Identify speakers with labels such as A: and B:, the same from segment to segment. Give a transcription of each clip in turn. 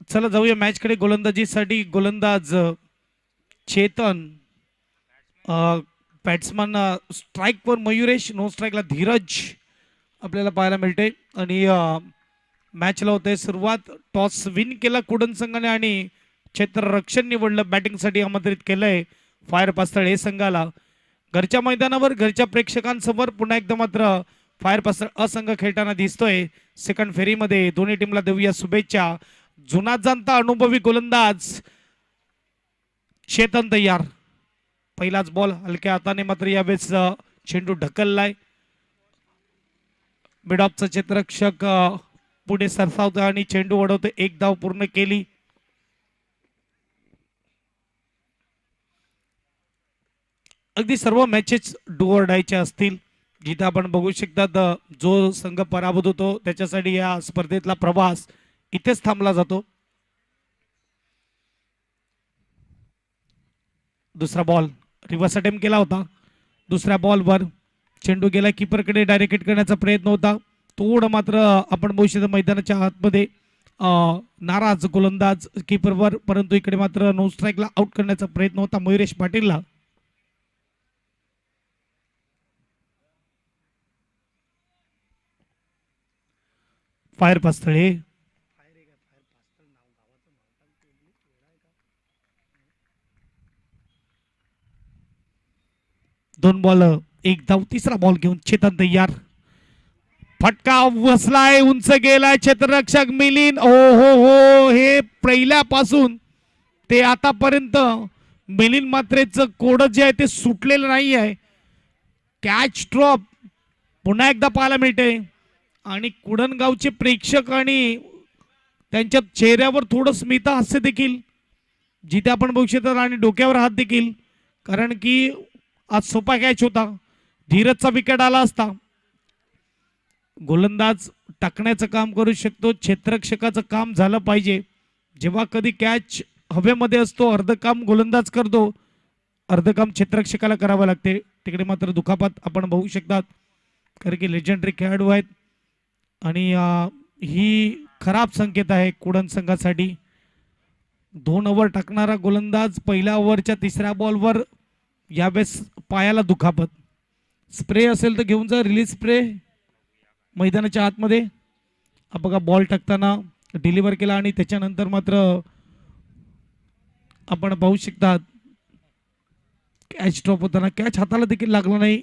A: चला जाऊया मॅच कडे. गोलंदाजीसाठी गोलंदाज चेतन, बॅट्समन स्ट्राइक वर मयुरेश, नो स्ट्राइकला धीरज आपल्याला पाहायला मिळते. आणि मॅचला होते सुरुवात. टॉस विन केला कुडन संघाने आणि क्षेत्ररक्षण निवडलं, बॅटिंगसाठी आमंत्रित केलंय फायर पास्तळ हे संघाला. घरच्या मैदानावर घरच्या प्रेक्षकांसमोर पुन्हा एकदा मात्र फायर पास्तळ असंघ खेळताना दिसतोय सेकंड फेरीमध्ये. दोन्ही टीमला देऊया शुभेच्छा. जुना जाणता अनुभवी गोलंदाज चेतन तयार. पहिलाच बॉल हलक्या हाताने मात्र यावेळेस चेंडू ढकललाय. मिड ऑफचा क्षेत्ररक्षक पुढे सरसावतो आणि चेंडू उडवतो. एक धाव पूर्ण केली. अगदी सर्व मॅचेस डू ऑर डायच्या असतील, जिथे आपण बघू शकतात जो संघ पराभूत होतो त्याच्यासाठी या स्पर्धेतला प्रवास इथेच थांबला जातो. दुसरा बॉल रिव्हर्स अटेम्प्ट केला होता. दुसऱ्या बॉलवर चेंडू गेला कीपरकडे, डायरेक्ट हिट करण्याचा प्रयत्न होता. थोडं मात्र आपण बघू शकतो मैदानाच्या आतमध्ये नाराज गोलंदाज कीपरवर, परंतु इकडे मात्र नो स्ट्राईकला आउट करण्याचा प्रयत्न होता मयुरेश पाटीलला. फायर पास्तळे दोन बॉल एक धाव. तिसरा बॉल घेऊन चेतन तयार. फटका बसलाय, उंच गेलाय क्षेत्ररक्षक मिलिंद. ओ हो हो, हे पहिल्यापासून ते आतापर्यंत मिलिंद मात्रेचं कोड जे आहे ते सुटलेलं नाही आहे. कॅच ड्रॉप पुन्हा एकदा पाहायला मिळते आणि कुडणगावचे प्रेक्षक आणि त्यांच्या चेहऱ्यावर थोडं स्मित हास्य देखील जिथे आपण बघू शकतो आणि डोक्यावर हात देखील, कारण की आज सोपा कॅच होता. धीरजचा विकेट आला असता. गोलंदाज टाकण्याचं काम करू शकतो, क्षेत्ररक्षकाचं काम झालं पाहिजे. जेव्हा कधी कॅच हवेमध्ये असतो अर्ध काम गोलंदाज करतो, अर्ध काम क्षेत्ररक्षकाला करावं लागते. तिकडे मात्र दुखापत आपण बघू शकतात, कारण की लेजंडरी खेळाडू आहेत आणि ही खराब संकेत आहे कुडण संघासाठी. 2 ओव्हर टाकणारा गोलंदाज पहिल्या ओव्हरच्या तिसऱ्या बॉलवर यावेळेस पायाला दुखापत. स्प्रे असेल तर घेऊन जा, रिलीज स्प्रे मैदानाच्या आतमध्ये. बघा बॉल टाकताना डिलिव्हर केला आणि त्याच्यानंतर मात्र आपण पाहू शकतात कॅच ड्रॉप होताना कॅच हाताला देखील लागला नाही.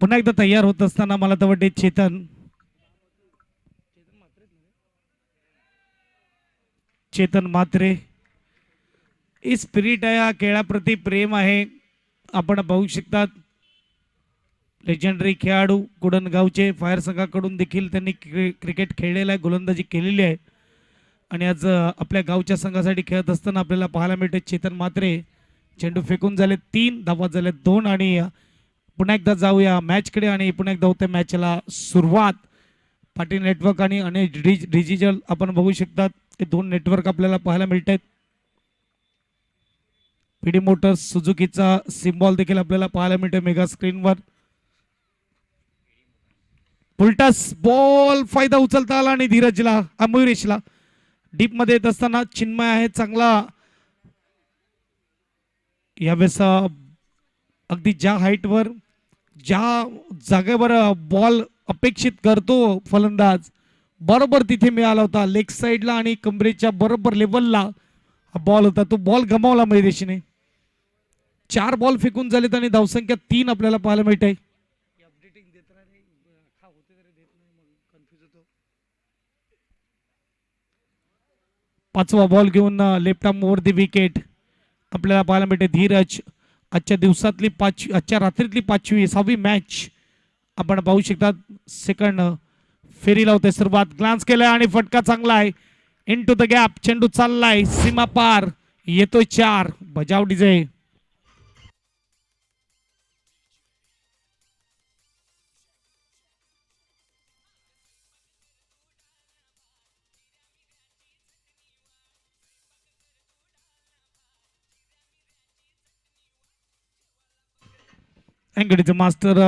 A: पुन्हा एकदा तयार होत असताना मला तर वाटते चेतन मात्रे. ही स्पिरिट आहे, हा खेळाप्रती प्रेम आहे. आपण पाहू शकतात लेजेंडरी खेळाडू कुडणगावचे फायर संघाकडून देखील त्यांनी क्रिकेट खेळलेलं आहे, गोलंदाजी केलेली आहे. आणि आज आपल्या गावच्या संघासाठी खेळत असताना आपल्याला पाहायला मिळते चेतन म्हात्रे चेंडू फेकून झाले 3, धावा झाले 2. आणि पुन्हा एकदा जाऊया मॅचकडे आणि पुन्हा एकदा होते मॅचला सुरुवात. पाटील नेटवर्क आणि डिजिटल आपण बघू शकतात हे 2 नेटवर्क आपल्याला पाहायला मिळत आहेत. पीडी मोटर्स सुझुकीचा सिम्बॉल देखील आपल्याला पाहायला मिळतोय मेगा स्क्रीनवर. उलटास बॉल फायदा उचलता आला आणि धीरजला मयुरेशला डीप मध्ये येत असताना चिन्मय आहे चांगला यावेळेस अगदी ज्या हाईटवर ज्या जागेवर बॉल अपेक्षित करतो फलंदाज बरोबर तिथे मिळाला होता लेग साईडला आणि कमरेच्या बरोबर लेवलला बॉल होता. तो बॉल गमावला मयुरेशने. 4 बॉल फेकून झालेत आणि धावसंख्या 3 आपल्याला पाहायला मिळते. 5वा बॉल घेऊन लेफ्ट आर्म ओव्हर दी विकेट आपल्याला पाहायला मिळते. धीरज आजच्या दिवसातली आजच्या रात्रीतली 6वी मॅच आपण पाहू शकता. सेकंड फेरी लावते सुरुवात. ग्लान्स केलाय आणि फटका चांगला आहे. इन टू द गॅप चेंडू चाललाय सीमा पार येतोय 4. बजाव डीजे. अँगडीचे मास्टर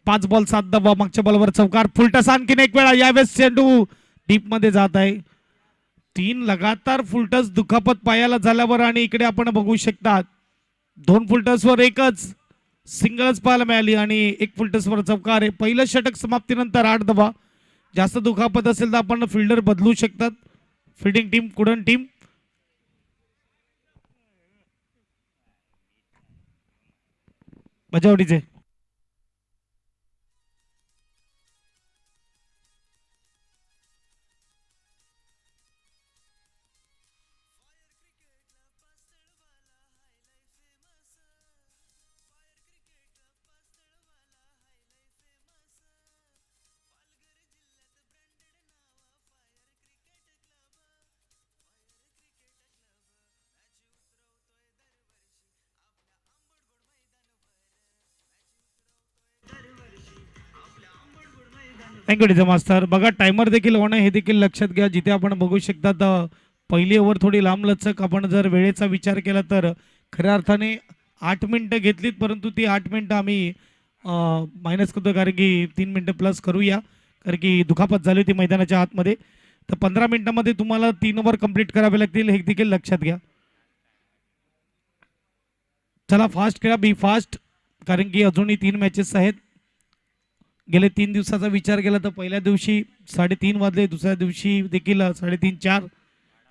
A: 5 बॉल 7 धावा. मागच्या बॉलवर चौकार. फुलटस आणखीन एक वेळा. यावेळेस चेंडू डीप मध्ये जात आहे. 3 लगातार फुलटस दुखापत पायाला झाल्यावर आणि इकडे आपण बघू शकतात 2 फुलटसवर एकच सिंगलच पाहायला मिळाली आणि 1 फुलटसवर चौकार आहे. पहिलं षटक समाप्तीनंतर 8 धावा. जास्त दुखापत असेल तर आपण फिल्डर बदलू शकतात. फिल्डिंग टीम कुडन टीम बजावडीचे. Thank you master. बघा टायमर देखील ऑन आहे हे देखील लक्षात घ्या. जिथे आपण बघू शकता पहिली ओव्हर थोडी लांब लचक आपण जर वेळेचा विचार केला तर खऱ्या अर्थाने 8 मिनिटं घेतलीत परंतु ती 8 मिनिटं आम्ही मायनस करतो कारण की 3 मिनिटं प्लस करूया कारण की दुखापत झाली होती मैदानाच्या आतमध्ये. तर 15 मिनिटांमध्ये तुम्हाला 3 ओव्हर कंप्लीट करावे लागतील हे देखील लक्षात घ्या. चला फास्ट खेळा. बी फास्ट कारण की अजूनही 3 मॅचेस आहेत. गेले 3 दिवसाचा विचार केला तर पहिल्या दिवशी 3:30 वाजले. दुसऱ्या दिवशी देखील 3:30 4.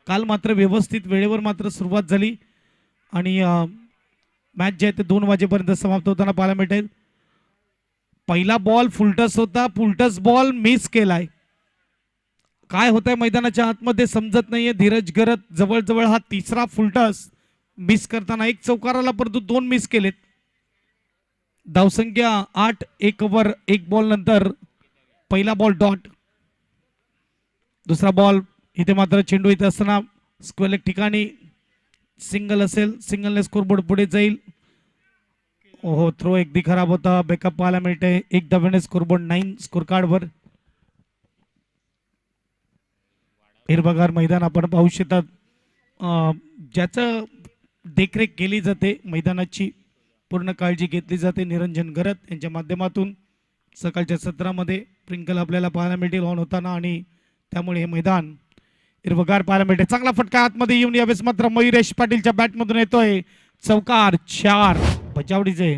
A: काल मात्र व्यवस्थित वेळेवर मात्र सुरुवात झाली आणि मॅच जे आहे ते 2 वाजेपर्यंत समाप्त होताना पाहायला मिळते. पहिला बॉल फुलटस होता. फुलटस बॉल मिस केलाय. काय होतंय मैदानाच्या आतमध्ये समजत नाहीये. धीरज गरत जवळजवळ हा 3रा फुलटस मिस करताना 1 चौकाराला परंतु 2 मिस केलेत. धावसंख्या 8. 1 ओव्हर 1 बॉल नंतर पहिला बॉल डॉट. दुसरा बॉल इथे मात्र चेंडू इथे असताना स्क्वेअर ठिकाणी सिंगल असेल. सिंगलने स्कोरबोर्ड पुढे जाईल. ओहो थ्रो अगदी खराब होता. बॅकअप पाहायला मिळते. 1 धावेने स्कोरबोर्ड 9 स्कोर कार्डवर. हिरवगार मैदान आपण पाहू शकतात. ज्याचं देखरेख केली जाते मैदानाची पूर्ण काळजी घेतली जाते निरंजन गरत यांच्या माध्यमातून. सकाळच्या सत्रामध्ये प्रिंकल आपल्याला पाहायला मिळतील ऑन होताना आणि त्यामुळे हे मैदान हिरवगार पाहायला मिळते. चांगला फटका आतमध्ये येऊन यावेळेस मात्र मयुरेश पाटीलच्या बॅटमधून येतोय चौकार. 4. बजावडीचे.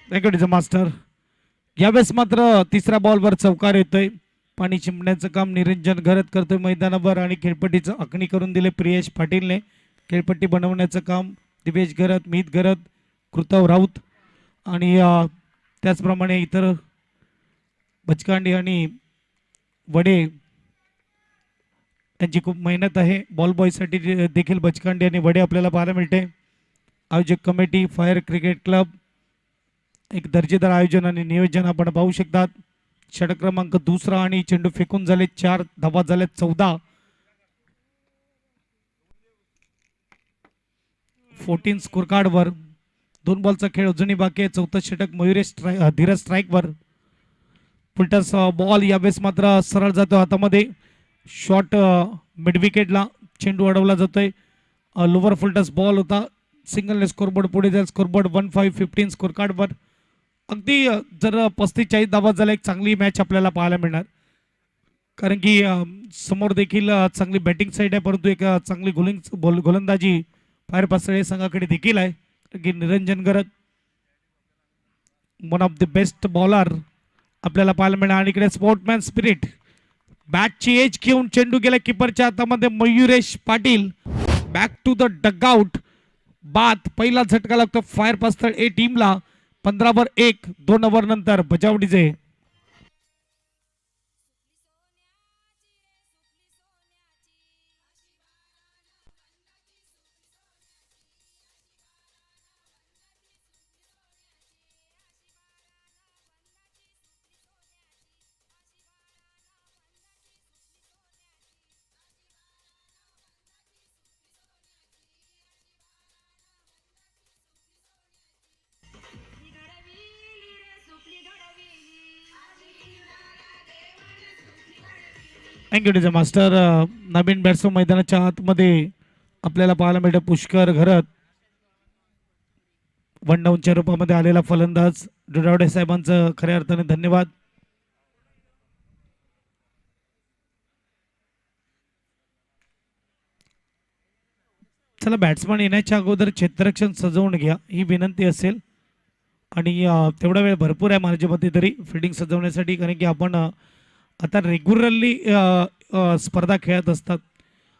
A: Thank you master. यावेळेस मात्र तिसऱ्या बॉलवर चौकार येतोय. पाणी चिंपण्याचं काम निरंजन घरत करतोय मैदानावर आणि खेळपट्टीचं आखणी करून दिले प्रियेश पाटीलने. खेळपट्टी बनवण्याचं काम दिवेश घरत, मीत घरत, कृतव राऊत आणि त्याचप्रमाणे इतर बचकांडी आणि वडे त्यांची खूप मेहनत आहे. बॉल बॉयसाठी देखील बचकांडी आणि वडे आपल्याला पाहायला मिळते. आयोजक कमिटी फायर क्रिकेट क्लब एक दर्जेदार आयोजन आणि नियोजन आपण पाहू शकतात. षटक क्रमांक दुसरा आणि चेंडू फेकून झाले 4 धावा झाले 14. 14 स्कोर कार्ड वर 2 बॉलचा खेळ अजूनही बाकी आहे. चौथा षटक मयुरेश धीरज स्ट्राईक वर. फुलटस बॉल यावेळेस मात्र सरळ जातो हातामध्ये. शॉट मिड विकेटला चेंडू अडवला जातोय. लोवर फुलटस बॉल होता. सिंगल स्कोरबोर्ड पुढे जाईल. स्कोरबोर्ड 1-5-15 स्कोर कार्डवर. अगदी जर 35-40 धावा झाला एक चांगली मॅच आपल्याला पाहायला मिळणार. कारण की समोर देखील चांगली बॅटिंग साईड आहे, परंतु एक चांगली गोलंदाजी फायर पासळे संघाकडे देखील आहे. कारण की Niranjan Garat one of the best bowler आपल्याला पाहायला मिळणार. आणि इकडे स्पोर्टमॅन स्पिरिट बॅटची एज घेऊन चेंडू गेला किपरच्या हातामध्ये. Mayuresh Patil back to the dugout. बाद पहिला झटका लागतो फायर पास्थळ ए टीमला. 15-1 2 ओव्हर नंतर बजावडीचे. Thank you teacher master. नवीन बॅट्समन मैदानाच्या आतमध्ये आपल्याला पाहायला मिळतं पुष्कर घरत. वन डाऊनच्या रूपामध्ये आलेला फलंदाज दुरावडे साहेबांचं खऱ्या अर्थाने धन्यवाद. चला बॅट्समन येण्याच्या अगोदर क्षेत्ररक्षण सजवून घ्या ही विनंती असेल. आणि तेवढा वेळ भरपूर आहे माझ्या मते तरी फिल्डिंग सजवण्यासाठी. कारण की आपण आता रेग्युलरली स्पर्धा खेळत असतात.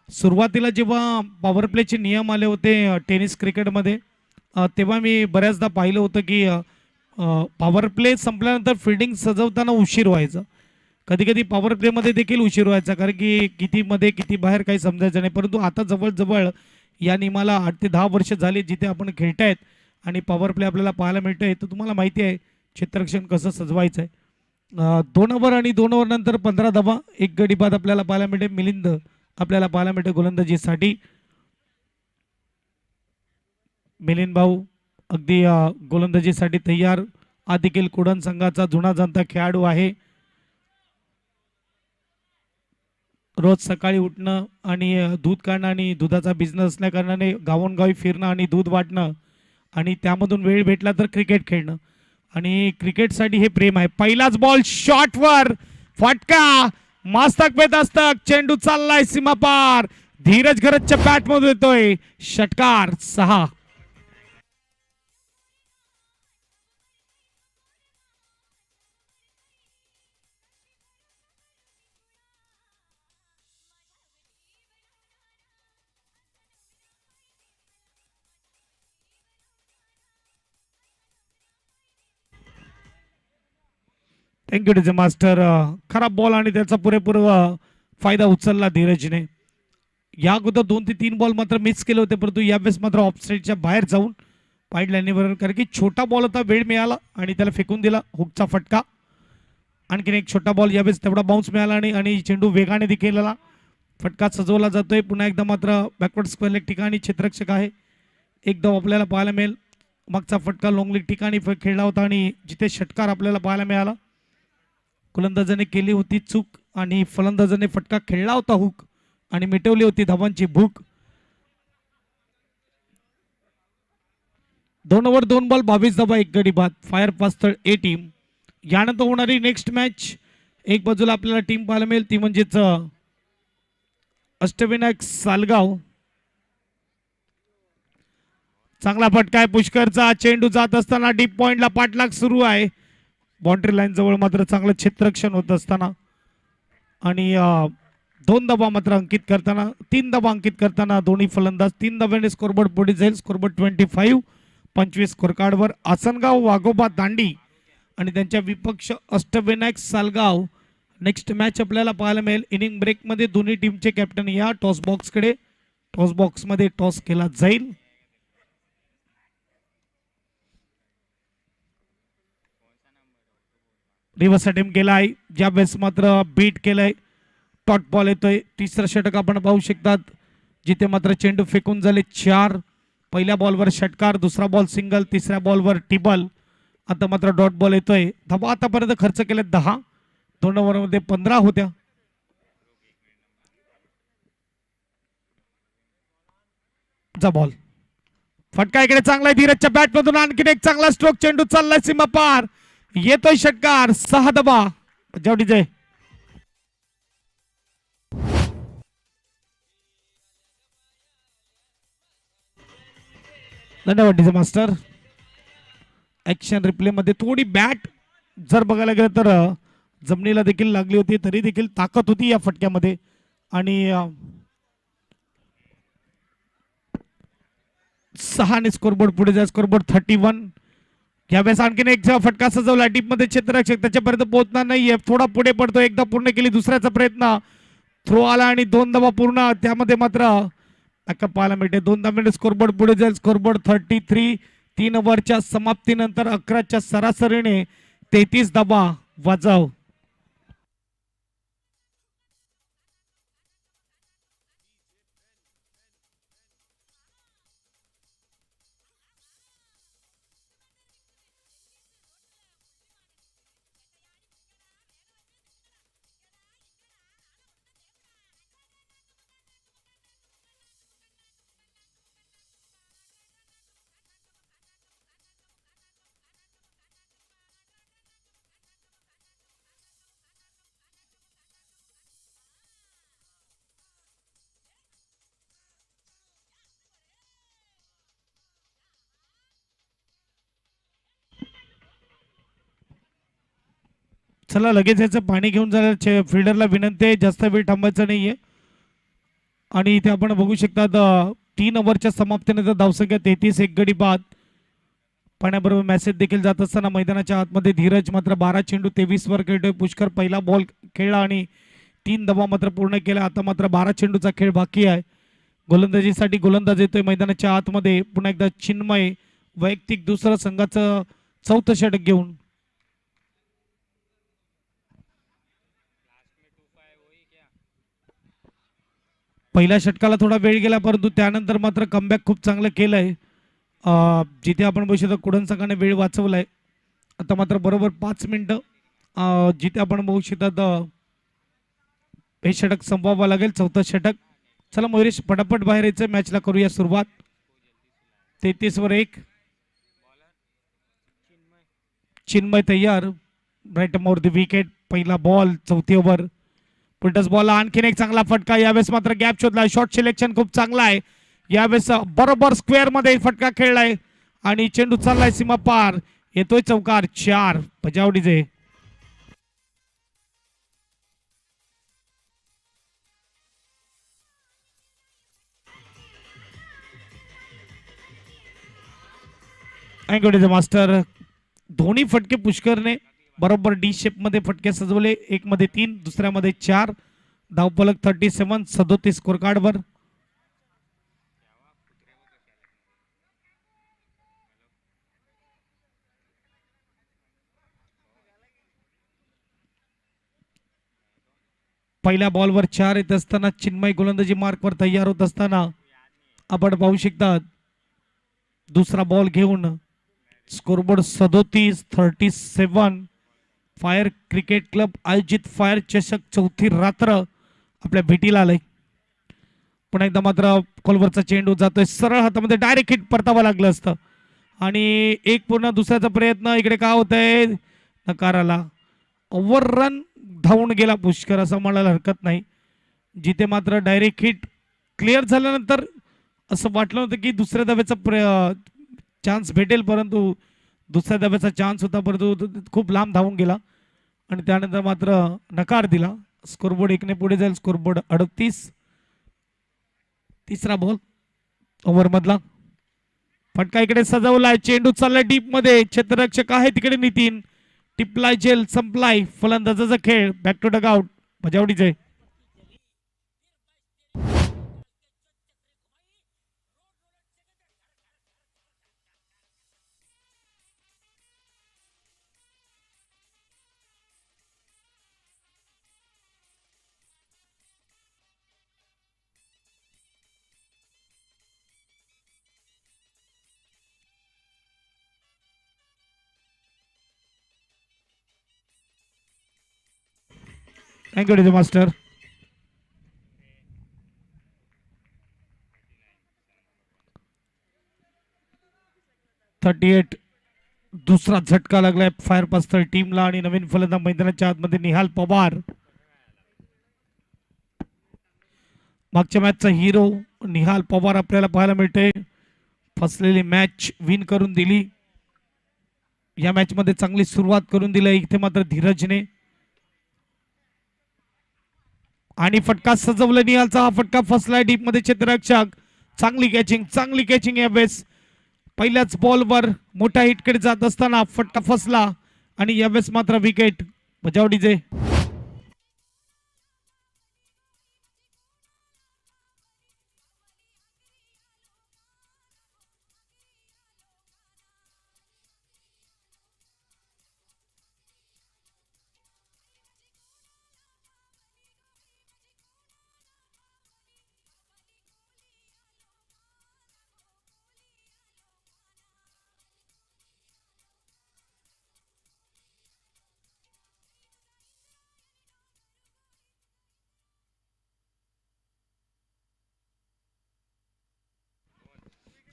A: सुरुवातीला जेव्हा पॉवर प्लेचे नियम आले होते टेनिस क्रिकेटमध्ये तेव्हा मी बऱ्याचदा पाहिलं होतं की पॉवर प्ले संपल्यानंतर फिल्डिंग सजवताना उशीर व्हायचा. कधी कधी पॉवर प्लेमध्ये देखील उशीर व्हायचा, कारण की किती मध्ये किती बाहेर काही समजायचं नाही. परंतु आता जवळजवळ या नियमाला 8 ते 10 वर्ष झाली जिथे आपण खेळतायत आणि पॉवर प्ले आपल्याला पाहायला मिळतंय. तर तुम्हाला माहिती आहे क्षेत्ररक्षण कसं सजवायचं आहे. 2 ओव्हर आणि 2 ओव्हर नंतर 15 धावा. एक गडी बाद आपल्याला पाहायला मिळते. मिलिंद आपल्याला पाहायला मिळते गोलंदाजीसाठी. मिलिंद भाऊ अगदी गोलंदाजीसाठी तयार. हा देखील कुडण संघाचा जुना जाणता खेळाडू आहे. रोज सकाळी उठणं आणि दूध काढणं आणि दुधाचा बिझनेस असल्या कारणाने गावोनगावी फिरणं आणि दूध वाटणं आणि त्यामधून वेळ भेटला तर क्रिकेट खेळणं आणि क्रिकेटसाठी हे प्रेम आहे. पहिलाच बॉल शॉटवर फटका. मस्तक पे दस्तक. चेंडू चाललाय सीमापार. धीरज घरतच्या बॅटमधून येतोय षटकार. 6. Thank you teacher master. खराब बॉल आणि त्याचा पुरेपूर फायदा उचलला धीरजने. या अगोदर 2 ते 3 बॉल मात्र मिस केले होते, परंतु यावेळेस मात्र ऑफसाईडच्या बाहेर जाऊन पाईड लाईनीवर, कारण की छोटा बॉल होता, वेळ मिळाला आणि त्याला फेकून दिला. हुकचा फटका. आणखीन एक छोटा बॉल यावेळेस तेवढा बाउन्स मिळाला आणि चेंडू वेगाने देखील फटका सजवला जातोय. पुन्हा एकदा मात्र बॅकवर्ड स्क्वेअर लेग ठिकाणी क्षेत्ररक्षक आहे. एकदम आपल्याला पाहायला मिळेल. मागचा फटका लॉंग लेग ठिकाणी खेळला होता आणि जिथे षटकार आपल्याला पाहायला मिळाला. गोलंदाजाने केली होती चूक आणि फलंदाजाने फटका खेळला होता हुक आणि मिटवली होती धावांची भूक. 2 ओव्हर 2 बॉल 22 धावा 1 गडी बाद. फायर पास्थळ ए टीम. यानंतर होणारी नेक्स्ट मॅच एक बाजूला आपल्याला टीम पाहायला मिळेल ती म्हणजेच अष्टविनायक सालगाव. चांगला फटका आहे पुष्करचा. चेंडू जात असताना डीप पॉइंटला पाठलाग सुरू आहे. बाउंड्री लाईन जवळ मात्र चांगलं क्षेत्ररक्षण होत असताना आणि 2 धावा मात्र अंकित करताना 3 धावा अंकित करताना दोन्ही फलंदाज 3 धाव्याने स्कोरबोर्ड पुढे जाईल. स्कोरबोर्ड 25 स्कोर कार्डवर आसनगाव वाघोबा दांडी आणि त्यांच्या विपक्ष अष्टविनायक सालगाव. नेक्स्ट मॅच आपल्याला पाहायला मिळेल. इनिंग ब्रेक मध्ये दोन्ही टीमचे कॅप्टन या टॉस बॉक्सकडे. टॉस बॉक्स मध्ये टॉस केला जाईल. रिव्हर्स अटेम्प्ट केलाय, ज्यावेळेस मात्र बीट केलंय. टॉट बॉल येतोय. तिसरं षटक आपण पाहू शकतात, जिथे मात्र चेंडू फेकून झाले 4. पहिल्या बॉलवर षटकार, दुसरा बॉल सिंगल, तिसऱ्या बॉलवर टिबल. आता मात्र डॉट बॉल येतोय. धावा आतापर्यंत खर्च केले 10. 2 ओव्हरमध्ये 15 होत्या. जा बॉल, फटका इकडे चांगला आहे धीरजच्या बॅट मधून. आणखीन एक चांगला स्ट्रोक, चेंडू चाललाय सीमा पार, येतोय षटकार. 6 धावा. जेवढी जय धन्यवाद डीजे मास्टर. ऍक्शन रिप्ले मध्ये थोडी बॅट जर बघायला गेलं तर जमिनीला देखील लागली होती, तरी देखील ताकद होती या फटक्यामध्ये. आणि 6 स्कोरबोर्ड पुढे जाय. स्कोरबोर्ड 31. यावेळेस आणखीन एक फटका सजवला डीप मध्ये, क्षेत्ररक्षक त्याच्यापर्यंत पोहोचणार नाहीये, थोडा पुढे पडतो. एकदा पूर्ण केली, दुसऱ्याचा प्रयत्न, थ्रो आला आणि 2 धावा पूर्ण. त्यामध्ये मात्र बॅकअप पाहायला मिळते. 2 धाव्याने स्कोरबोर्ड पुढे जाईल. स्कोरबोर्ड 33. 3 ओव्हरच्या समाप्तीनंतर 11च्या सरासरीने 33 धावा वाजव. चला लगेच याचं पाणी घेऊन जायला फिल्डरला विनंती आहे, जास्त वेळ थांबायचा नाहीये. आणि इथे आपण बघू शकतात 3 ओव्हरच्या समाप्तीनंतर धावसंख्या 33, 1 गडी बाद. पाण्याबरोबर मेसेज देखील जात असताना मैदानाच्या आतमध्ये धीरज मात्र 12 चेंडू 23 वर खेळतोय. पुष्कर पहिला बॉल खेळला आणि 3 धावा मात्र पूर्ण केला. आता मात्र 12 चेंडूचा खेळ बाकी आहे. गोलंदाजीसाठी गोलंदाज येतोय मैदानाच्या आतमध्ये. पुन्हा एकदा चिन्मय वैयक्तिक दुसरं संघाचं 4थं षटक घेऊन. पहिल्या षटकाला थोडा वेळ गेला, परंतु त्यानंतर मात्र कमबॅक खूप चांगलं केलंय. जिथे आपण बघू शकतो कुडन संघाने वेळ वाचवलाय. आता मात्र बरोबर 5 मिनिटं जिथे आपण बघू शकतात हे षटक संपवावं लागेल. 4थं षटक. चला मयुरेश पटापट बाहेर यायचं, मॅचला करूया सुरुवात. 33 वर 1. चिन्मय तयार. Right more the wicket. पहिला बॉल 4थी ओव्हर. पुलटस बॉल आणखीन एक चांगला फटका. यावेळेस मात्र गॅप शोधलाय. शॉट सिलेक्शन खूप चांगला आहे. यावेळेस बरोबर स्क्वेअर मध्ये फटका खेळलाय आणि चेंडू चाललाय सीमा पार, येतोय चौकार. 4 बजावडीचे. Thank you master. दोन्ही फटके पुष्करने बरोबर डी शेप मध्ये फटके सजवले. एक मध्ये 3, दुसऱ्यामध्ये 4. धावफलक 37, 37 स्कोर कार्डवर. पहिल्या बॉलवर 4 येत असताना चिन्मय गोलंदाजी मार्कवर तयार होत असताना आपण पाहू शकतात दुसरा बॉल घेऊन स्कोरबोर्ड 37, 37. फायर क्रिकेट क्लब आयोजित फायर चषक 4थी रात्र आपल्या भेटीला आलंय. पुन्हा एकदा मात्र कॉलवरचा चेंडू जातोय सरळ हातामध्ये, डायरेक्ट हिट परतावं लागलं असतं. आणि एक पूर्ण दुसऱ्याचा प्रयत्न इकडे का होतंय, नकाराला. ओव्हररन धावून गेला पुष्कर असं म्हणायला हरकत नाही. जिथे मात्र डायरेक्ट हिट क्लिअर झाल्यानंतर असं वाटलं होतं की दुसऱ्या धावेचा चान्स भेटेल, परंतु दुसऱ्या धाब्याचा चान्स होता परंतु खूप लांब धावून गेला आणि त्यानंतर मात्र नकार दिला. स्कोरबोर्ड 1 ने पुढे जाईल. स्कोरबोर्ड 38. तिसरा बॉल ओव्हर मधला. फटका इकडे सजवलाय. चेंडू चाललाय डीप मध्ये. क्षेत्ररक्षक आहे तिकडे नितीन. टिपलाय जेल संपलाय फलंदाजाचा खेळ. Back to dugout. मजावडीचे थँक्यू मास्टर. दुसरा झटका लागलाय फायर पास्तर टीमला आणि नवीन फलंदाज मैदानाच्या आतमध्ये निहाल पवार. मागच्या मॅचचा हिरो निहाल पवार आपल्याला पाहायला मिळते. फसलेली मॅच विन करून दिली. या मॅच मध्ये चांगली सुरुवात करून दिली इथे मात्र धीरजने. आणि फटका सजवला निहालचा. हा फटका फसलाय डीप मध्ये. क्षेत्ररक्षक चांगली कॅचिंग यावेळेस. पहिल्याच बॉलवर मोठा हिटकडे जात असताना फटका फसला आणि यावेळेस मात्र विकेट. बजावडीचे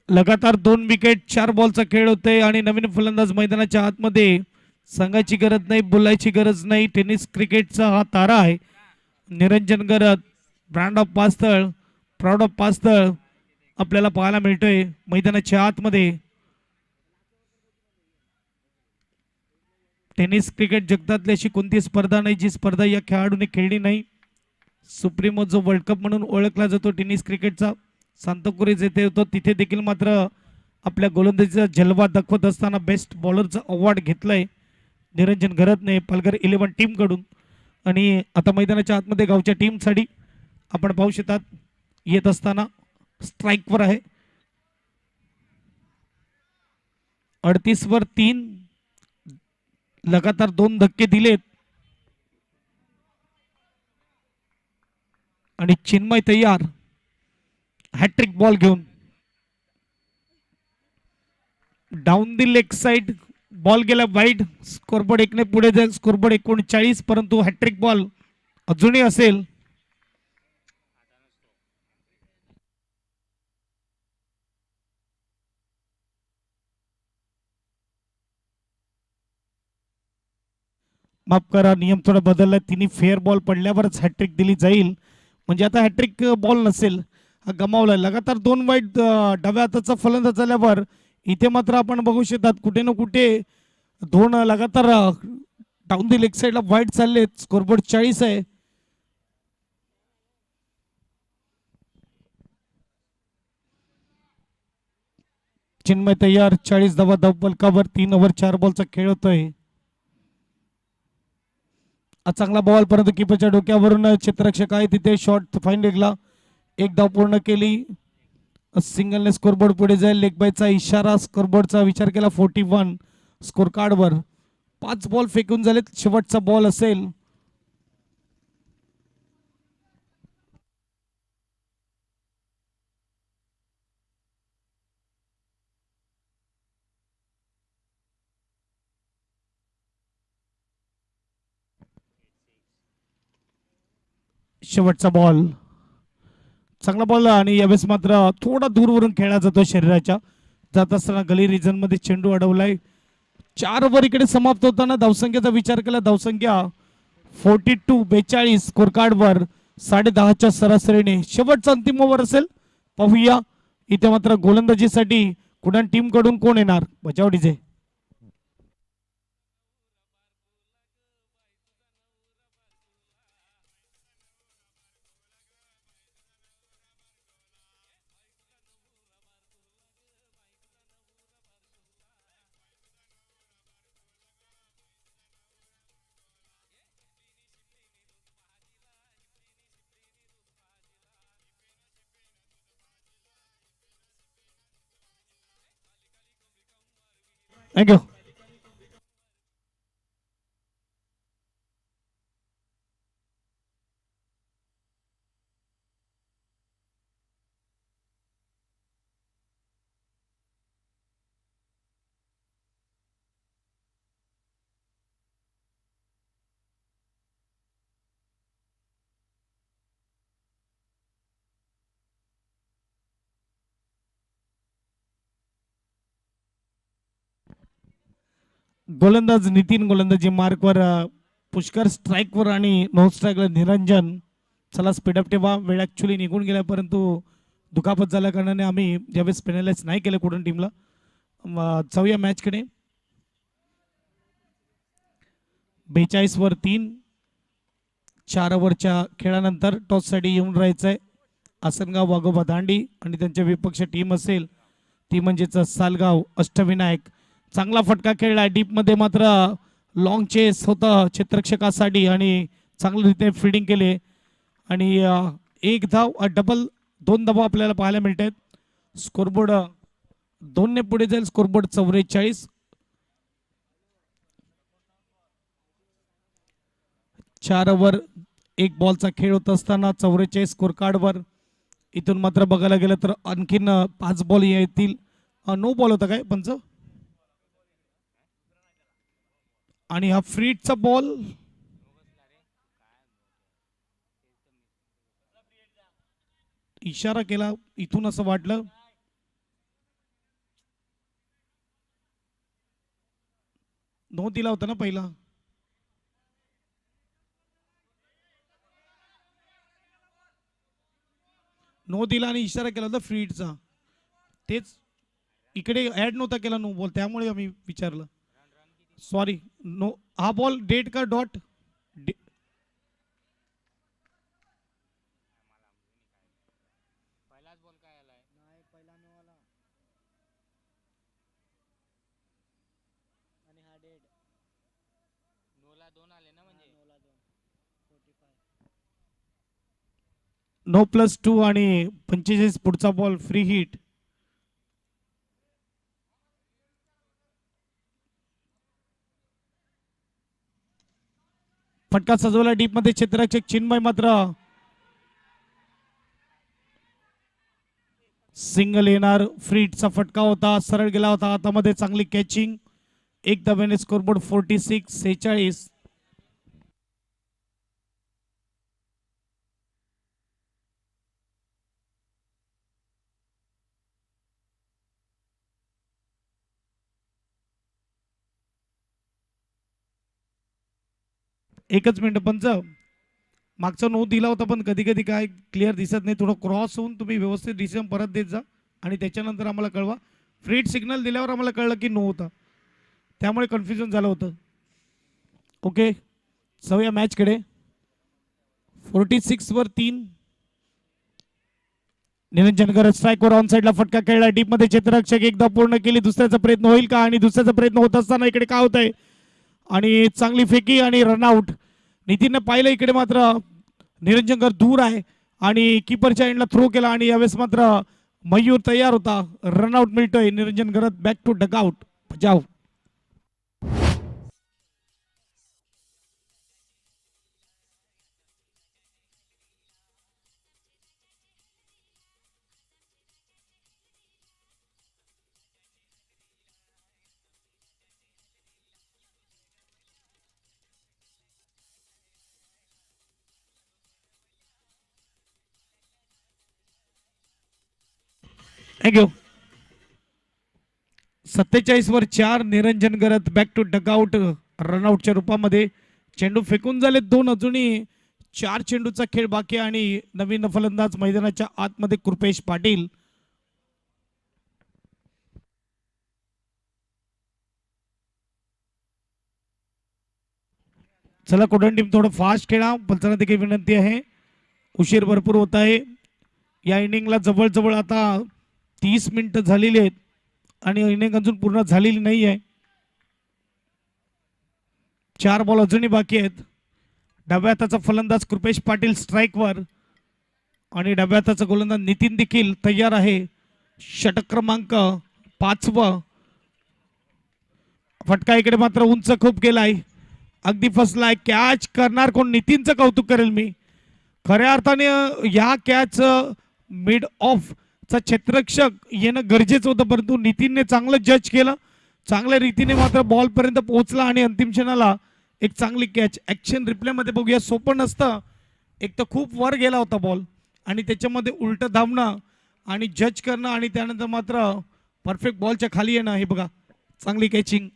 A: लगातार 2 विकेट 4 बॉलचा खेळ होते आणि नवीन फलंदाज मैदानाच्या आतमध्ये. सांगायची गरज नाही, बोलायची गरज नाही. टेनिस क्रिकेटचा हा तारा आहे. Niranjan Garat brand of Pasthal, proud of Pasthal आपल्याला पाहायला मिळतोय मैदानाच्या आतमध्ये. टेनिस क्रिकेट जगतातली अशी कोणती स्पर्धा नाही जी स्पर्धा या खेळाडूने खेळली नाही. सुप्रीमो जो वर्ल्ड कप म्हणून ओळखला जातो टेनिस क्रिकेटचा, सांताक्रुझ येथे होतो. तिथे देखील मात्र आपल्या गोलंदाजीचा जलवा दाखवत असताना बेस्ट बॉलरचा अवॉर्ड घेतलाय निरंजन घरतने पालघर 11 टीम कडून. आणि आता मैदानाच्या आतमध्ये गावच्या टीम साठी आपण पाहू शकतात येत असताना स्ट्राइक वर आहे. 38 वर 3 लगातार 2 धक्के दिलेत आणि चिन्मय तयार हॅट्रिक बॉल घेऊन. Down the leg side ball गेला वाईड. स्कोरबोर्ड 1 ने पुढे जाईल. स्कोरबोर्ड 39 परंतु हॅट्रिक बॉल अजूनही असेल. माफ करा, नियम थोडा बदलला. तिने फेअर बॉल पडल्यावरच हॅट्रिक दिली जाईल. म्हणजे आता हॅट्रिक बॉल नसेल, हा गमावलाय. लगातार 2 वाईट डाव्या हाताचा फलंदाज झाल्यावर इथे मात्र आपण बघू शकतात कुठे ना कुठे 2 लगातार डाऊन दी लेग साइडला वाईट चाललेत. स्कोरबोर्ड 40 आहे. चिन्मय तयार 40 धावा धावफलकावर. 3 ओव्हर 4 बॉलचा खेळ होतोय. चांगला बॉल परंतु किपरच्या डोक्यावरून क्षेत्ररक्षक आहे तिथे शॉट फाईन लेगला. 1 धाव पूर्ण केली. सिंगलने स्कोरबोर्ड पुढे जाईल. लेग बायचा इशारा स्कोरबोर्डचा विचार केला. 41 स्कोर कार्डवर. 5 बॉल फेकून झालेत. शेवटचा बॉल असेल. शेवटचा बॉल. चांगला बॉल आणि यावेळेस मात्र थोडा दूरवरून खेळला जातो शरीराच्या. जात असताना गली रिजन मध्ये चेंडू अडवलाय. 4 ओव्हर इकडे समाप्त होताना धावसंख्येचा विचार केला. धावसंख्या 42 स्कोर कार्डवर 10.5च्या सरासरीने. शेवटचा अंतिम ओव्हर असेल. पाहूया इथे मात्र गोलंदाजीसाठी कुडाण टीम कडून कोण येणार. बचावडीचे थँक्यू. गोलंदाज नितीन गोलंदाजी मार्कवर, पुष्कर स्ट्राईकवर आणि नो स्ट्राईकवर निरंजन. चला स्पीडअप ठेवा, वेळ ॲक्च्युली निघून गेला परंतु दुखापत झाल्या कारणाने आम्ही ज्यावेळेस पेनलाइज नाही केलं कुठून टीमला. जाऊया मॅचकडे. 42वर 3. 4 ओव्हरच्या खेळानंतर टॉससाठी येऊन राहायचं आहे आसनगाव वाघोबा दांडी आणि त्यांच्या विपक्ष टीम असेल ती म्हणजेच सालगाव अष्टविनायक. चांगला फटका खेळला डीपमध्ये, मात्र लॉंग चेस होतं क्षेत्ररक्षकासाठी आणि चांगल्या फिल्डिंग केले आणि एक धाव डबल 2 धावा आपल्याला पाहायला मिळत आहेत. स्कोरबोर्ड 2ने पुढे जाईल. स्कोरबोर्ड 44. 4 ओव्हर 1 बॉलचा खेळ होत असताना 44 स्कोर कार्डवर. इथून मात्र बघायला गेलं तर आणखीन 5 बॉल येतील. नो बॉल होता काय पंच, आणि हा फ्रीटचा बॉल इशारा केला इथून असं वाटलं. नो दिला होता ना पहिला. नो दिला आणि इशारा केला होता फ्रीटचा. तेच इकडे ऍड नव्हता केला नो बॉल, त्यामुळे आम्ही विचारलं. सॉरी. नो, हा बॉल डेट का डॉट. नो +2 आणि 45 पुढचा बॉल फ्री हिट. फटका सजवला डीप मध्ये क्षेत्ररक्षक चिन्मय, मात्र सिंगल येणार. फ्रीटचा फटका होता, सरळ गेला होता हातामध्ये. चांगली कॅचिंग. एक धाब्याने स्कोरबोर्ड 46-46. एकच मिनिट पंच, मागचा नो दिला होता पण कधी कधी काय क्लिअर दिसत नाही. थोडं क्रॉस होऊन तुम्ही व्यवस्थित डिसिजन परत देत जा आणि त्याच्यानंतर आम्हाला कळवा. फ्रीट सिग्नल दिल्यावर आम्हाला कळलं की नो होता, त्यामुळे कन्फ्युजन झालं होतं. ओके, जाऊया मॅचकडे. 46वर 3. निरंजन गरज स्ट्राईकवर ऑन साईडला फटका खेळला डीप मध्ये. क्षेत्ररक्षक एकदा पूर्ण केली, दुसऱ्याचा प्रयत्न होईल का, आणि दुसऱ्याचा प्रयत्न होत असताना इकडे काय होत आहे आणि चांगली फेकी आणि रनआउट. नितीनने पाहिलं इकडे, मात्र निरंजनकर दूर आहे आणि कीपरच्या एंडला थ्रो केला आणि यावेळेस मात्र मयूर तयार होता. रनआउट मिळतोय. निरंजन गरज बॅक टू डगआउट. जाऊ. थँक्यू. 47वर 4. निरंजन गरज बॅक टू डगआउट रनआउटच्या रूपामध्ये. चेंडू फेकून झाले 2, अजूनही 4 चेंडूचा खेळ बाकी आणि नवीन फलंदाज मैदानाच्या आतमध्ये कृपेश पाटील. चला कोडण टीम थोडं फास्ट खेळा, पंचांना देखील विनंती आहे. उशीर भरपूर होत आहे. या इनिंगला जवळजवळ आता 30 मिनिटं झालेली आहेत आणि इनिंग अजून पूर्ण झालेली नाही आहे. 4 बॉल अजूनही बाकी आहेत. डाव्या हाताचा फलंदाज कृपेश पाटील स्ट्राईकवर आणि डाव्या हाताचा गोलंदाज नितीन देखील तयार आहे. षटक क्रमांक 5. फटका इकडे मात्र उंच खूप गेलाय, अगदी फसलाय. कॅच करणार कोण? नितीनचं कौतुक करेल मी. खऱ्या अर्थाने या कॅच मिड ऑफ चा क्षेत्ररक्षक येणं गरजेचं होतं, परंतु नितीनने चांगलं जज केलं, चांगल्या रीतीने मात्र बॉल पर्यंत पोहोचला आणि अंतिम क्षणाला एक चांगली कॅच. ऍक्शन रिप्ले मध्ये बघूया, सोपं नसतं. एक तर खूप वर गेला होता बॉल आणि त्याच्यामध्ये उलट धावणं आणि जज करणं आणि त्यानंतर मात्र परफेक्ट बॉलच्या खाली येणं. हे बघा, चांगली कॅचिंग.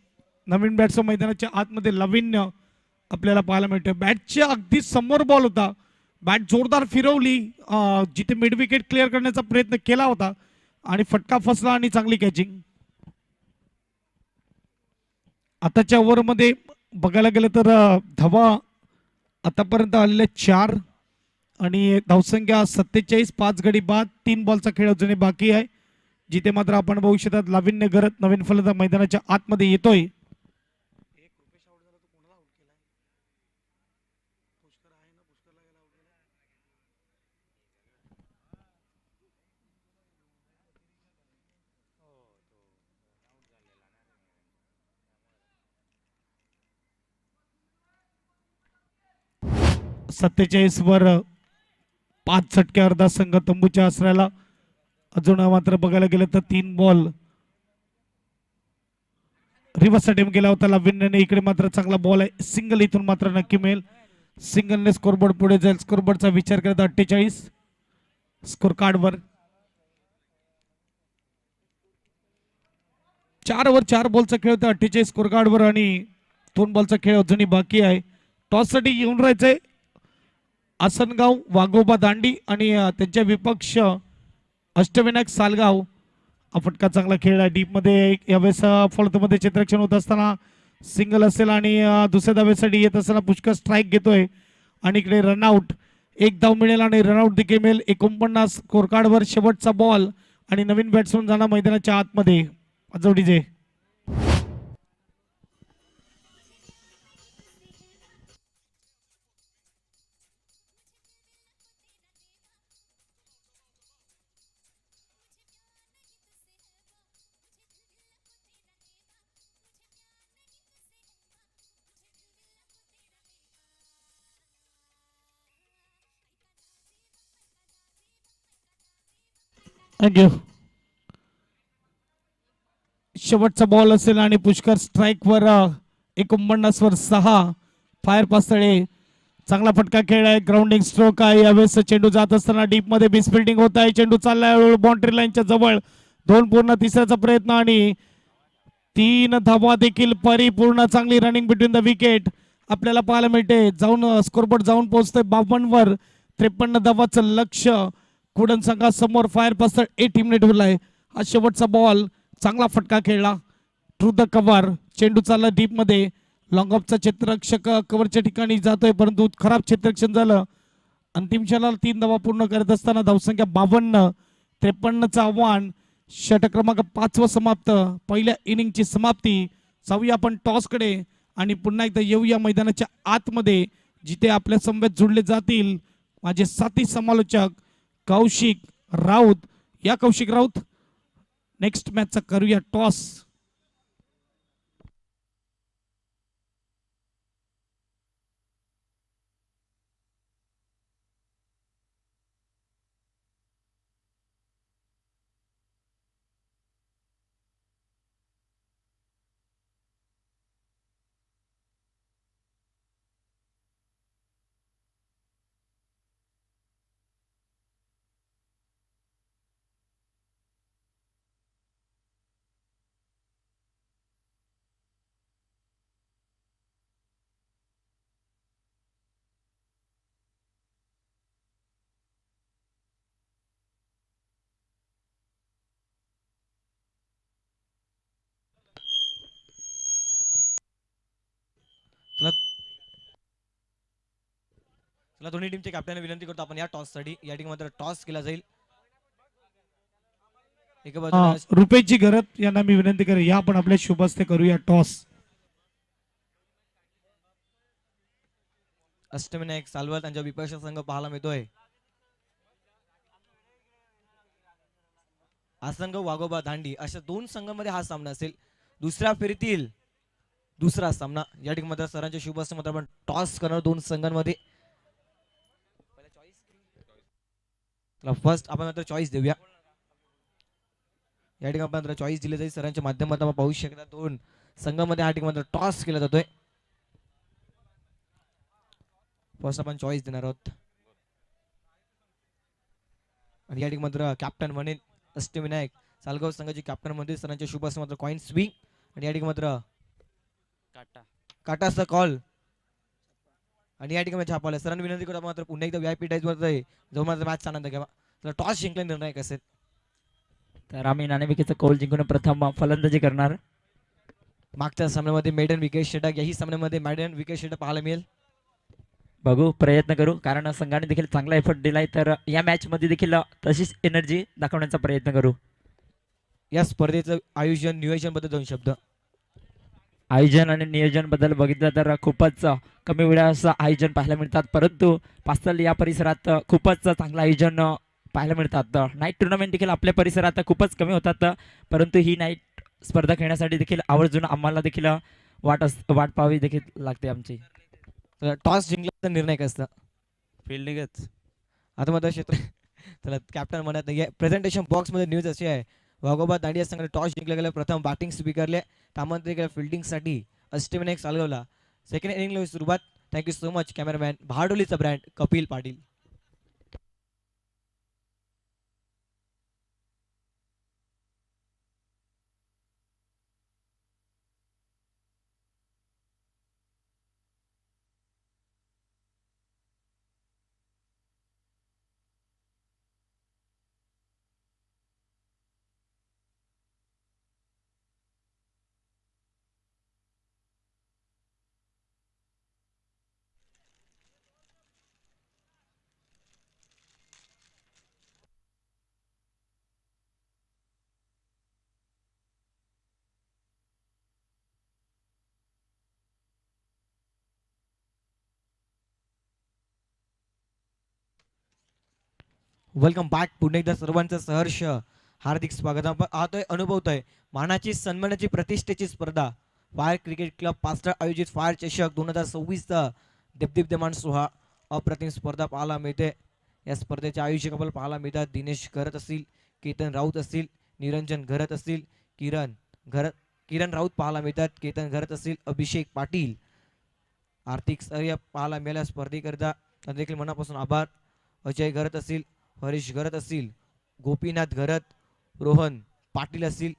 A: नवीन बॅट्समन मैदानाच्या आतमध्ये लाविन्य आपल्याला पाहायला मिळतं. बॅटच्या अगदी समोर बॉल होता, बॅट जोरदार फिरवली, जिथे मिड विकेट क्लिअर करण्याचा प्रयत्न केला होता आणि फटका फसला आणि चांगली कॅचिंग. आताच्या ओव्हरमध्ये बघायला गेलं तर धावा आतापर्यंत आलेल्या 4 आणि धावसंख्या 47. 5 गडी बाद, 3 बॉलचा खेळ अजूनही बाकी आहे, जिथे मात्र आपण बघू शकतात लाविन्य गरत नवीन फलंदाज मैदानाच्या आतमध्ये येतोय. सत्तेचाळीस वर 5 षटके अर्धा संघ तंबूच्या आसऱ्याला. अजून मात्र बघायला गेलं तर 3 बॉल रिव्हर्स अटेम्प्ट केला होता लाविन्यने. इकडे मात्र चांगला बॉल आहे, सिंगल इथून मात्र नक्की मिळेल. सिंगलने स्कोरबोर्ड पुढे जाईल. स्कोरबोर्डचा विचार करत 48 स्कोर कार्डवर. 4 वर 4 बॉलचा खेळ होता 48 स्कोर कार्डवर आणि 2 बॉलचा खेळ अजूनही बाकी आहे. टॉस साठी येऊन राहायचंय आसनगाव वाघोबा दांडी आणि त्यांच्या विपक्ष अष्टविनायक सालगाव. हा फटका चांगला खेळ आहे डीप मध्ये. यावेळेस फॉल्टमध्ये क्षेत्ररक्षण होत असताना सिंगल असेल आणि दुसऱ्या धावेसाठी येत असताना पुष्कळ स्ट्राईक घेतोय आणि इकडे रनआउट. 1 धाव मिळेल आणि रनआउट देखील मिळेल. 49 स्कोर कार्डवर शेवटचा बॉल आणि नवीन बॅट्समन जाणार मैदानाच्या आतमध्ये. जोडीजे थँक्यू. शेवटचा बॉल असेल आणि पुष्कर स्ट्राईक वर 49 वर 6 फायर पास्तळे. चांगला फटका खेळ आहे, ग्राउंडिंग स्ट्रोक आहे. यावेळेस चेंडू जात असताना डीप मध्ये बिस फिल्डिंग होत आहे. चेंडू चाललाय बाउंड्री लाईनच्या जवळ. 2 पूर्ण तिसऱ्याचा प्रयत्न आणि 3 धावा देखील परिपूर्ण. चांगली रनिंग बिटवीन द विकेट आपल्याला पाहायला मिळते. जाऊन स्कोरबोर्ड जाऊन पोहोचतोय 52 वर. 53 धावाचं लक्ष कुडन संघासमोर. फायर पास्तळ 8 मिनिट उरलाय. हा शेवटचा बॉल. चांगला फटका खेळला थ्रू द कव्हर. चेंडू चालला डीप मध्ये. लॉंग ऑफचा क्षेत्ररक्षक कव्हरच्या ठिकाणी जातोय, परंतु खराब क्षेत्ररक्षण झालं. अंतिम क्षणाला 3 धावा पूर्ण करत असताना धावसंख्या 52. 53चं आव्हान. षटक क्रमांक 5 समाप्त. पहिल्या इनिंगची समाप्ती. जाऊया आपण टॉसकडे आणि पुन्हा एकदा येऊया मैदानाच्या आतमध्ये, जिथे आपल्या समवेत जुळले जातील माझे साथी समालोचक कौशिक राऊत. या कौशिक राऊत, नेक्स्ट मॅचचा करूया टॉस.
B: चला दोन्ही टीमचे कॅप्टन विनंती करतो आपण या टॉस साठी. या टीममध्ये टॉस केला जाईल. एका बाजूला
A: रुपेशजी घरत यांना मी विनंती करेन, या आपण आपल्या शुभ हस्ते करूया टॉस.
B: अष्टविनायक सालवत त्यांच्या विपक्ष संघ पाहायला मिळतोय. आसनगाव वाघोबा दांडी अशा 2 संघांमध्ये हा सामना असेल. दुसऱ्या फेरीतील दुसरा सामना या ठिकाणी मात्र सरांच्या शुभ हस्ते मात्र आपण टॉस करणार दोन संघांमध्ये. फर्स्ट आपण मात्र चॉईस देऊया. या ठिकाणी आपण चॉईस दिली जाईल सरांच्या माध्यमातून आपण पाहू शकता दोन संघामध्ये हा ठिकाणी मात्र टॉस केला जातोय. फर्स्ट आपण चॉईस देणार आहोत आणि या ठिकाणी मात्र कॅप्टन म्हणेन अष्टविनायक सालगाव संघाचे कॅप्टन मध्ये सरांच्या शुभ हस्ते मात्र कॉइन स्विंग आणि या ठिकाणी मात्र काटाचा कॉल आणि या ठिकाणी छापाला सरांनी विनंती करतो मात्र पुन्हा एकदा व्हीआयपी टाईज मध्ये जाऊन मात्र मॅच आनंद घ्यावा. तर टॉस जिंकला निर्णायक असेल
C: तर आम्ही नाणेफेकीचा कौल जिंकून प्रथम फलंदाजी करणार.
B: मागच्या सामन्यामध्ये मेडन विकेट षटक याही सामन्यामध्ये मेडन विकेट षटक पाहायला मिळेल.
C: बघू प्रयत्न करू कारण संघाने देखील चांगला एफर्ट दिलाय तर या मॅच मध्ये देखील तशीच एनर्जी दाखवण्याचा प्रयत्न करू.
B: या स्पर्धेचं आयोजन नियोजन बद्दल दोन शब्द.
C: आयोजन आणि नियोजन बद्दल बघितलं तर खूपच कमी वेळाचं आयोजन पाहायला मिळतात परंतु पास्तल या परिसरात खूपच चांगलं आयोजन पाहायला मिळतात. नाईट टुर्नामेंट देखील आपल्या परिसरात खूपच कमी होतात परंतु ही नाईट स्पर्धा खेळण्यासाठी देखील आवर्जून आम्हाला देखील वाट पाहावी देखील लागते आमची.
B: टॉस जिंकला निर्णय कसं
D: फिल्डिंगच
B: आता मात्र क्षेत्र त्याला कॅप्टन म्हणत नाही. प्रेझेंटेशन बॉक्स मध्ये न्यूज अशी आहे वाघोबा दांडिया संघाने टॉस जिंकला गेला प्रथम बॅटिंग स्वीकारले त्यामध्ये गेल्या फिल्डिंगसाठी अष्टविनायक सालगावला सेकंड इनिंगला सुरुवात. थँक्यू सो मच कॅमेरामॅन भाडोलीचा brand Kapil Patil. Welcome back. पुन्हा एकदा सर्वांचं सहर्ष हार्दिक स्वागत. आपण आहोत अनुभवतोय मानाची सन्मानाची प्रतिष्ठेची स्पर्धा फायर क्रिकेट क्लब पास्टर आयोजित फायर चषक 2026चा दिप्दिप्यमान सोहळा अप्रतिम स्पर्धा पाहायला मिळते. या स्पर्धेचे आयोजक आपल्याला पाहायला मिळतात दिनेश घरत असतील, केतन राऊत असतील, निरंजन घरत असतील, किरण राऊत पाहायला मिळतात, केतन घरत असतील, अभिषेक पाटील, आर्थिक सहकार्य पाहायला मिळाल्या स्पर्धेकरिता देखील मनापासून आभार. अजय घरत असतील, हरीश घरत असतील, गोपीनाथ घरत, रोहन पाटील असतील,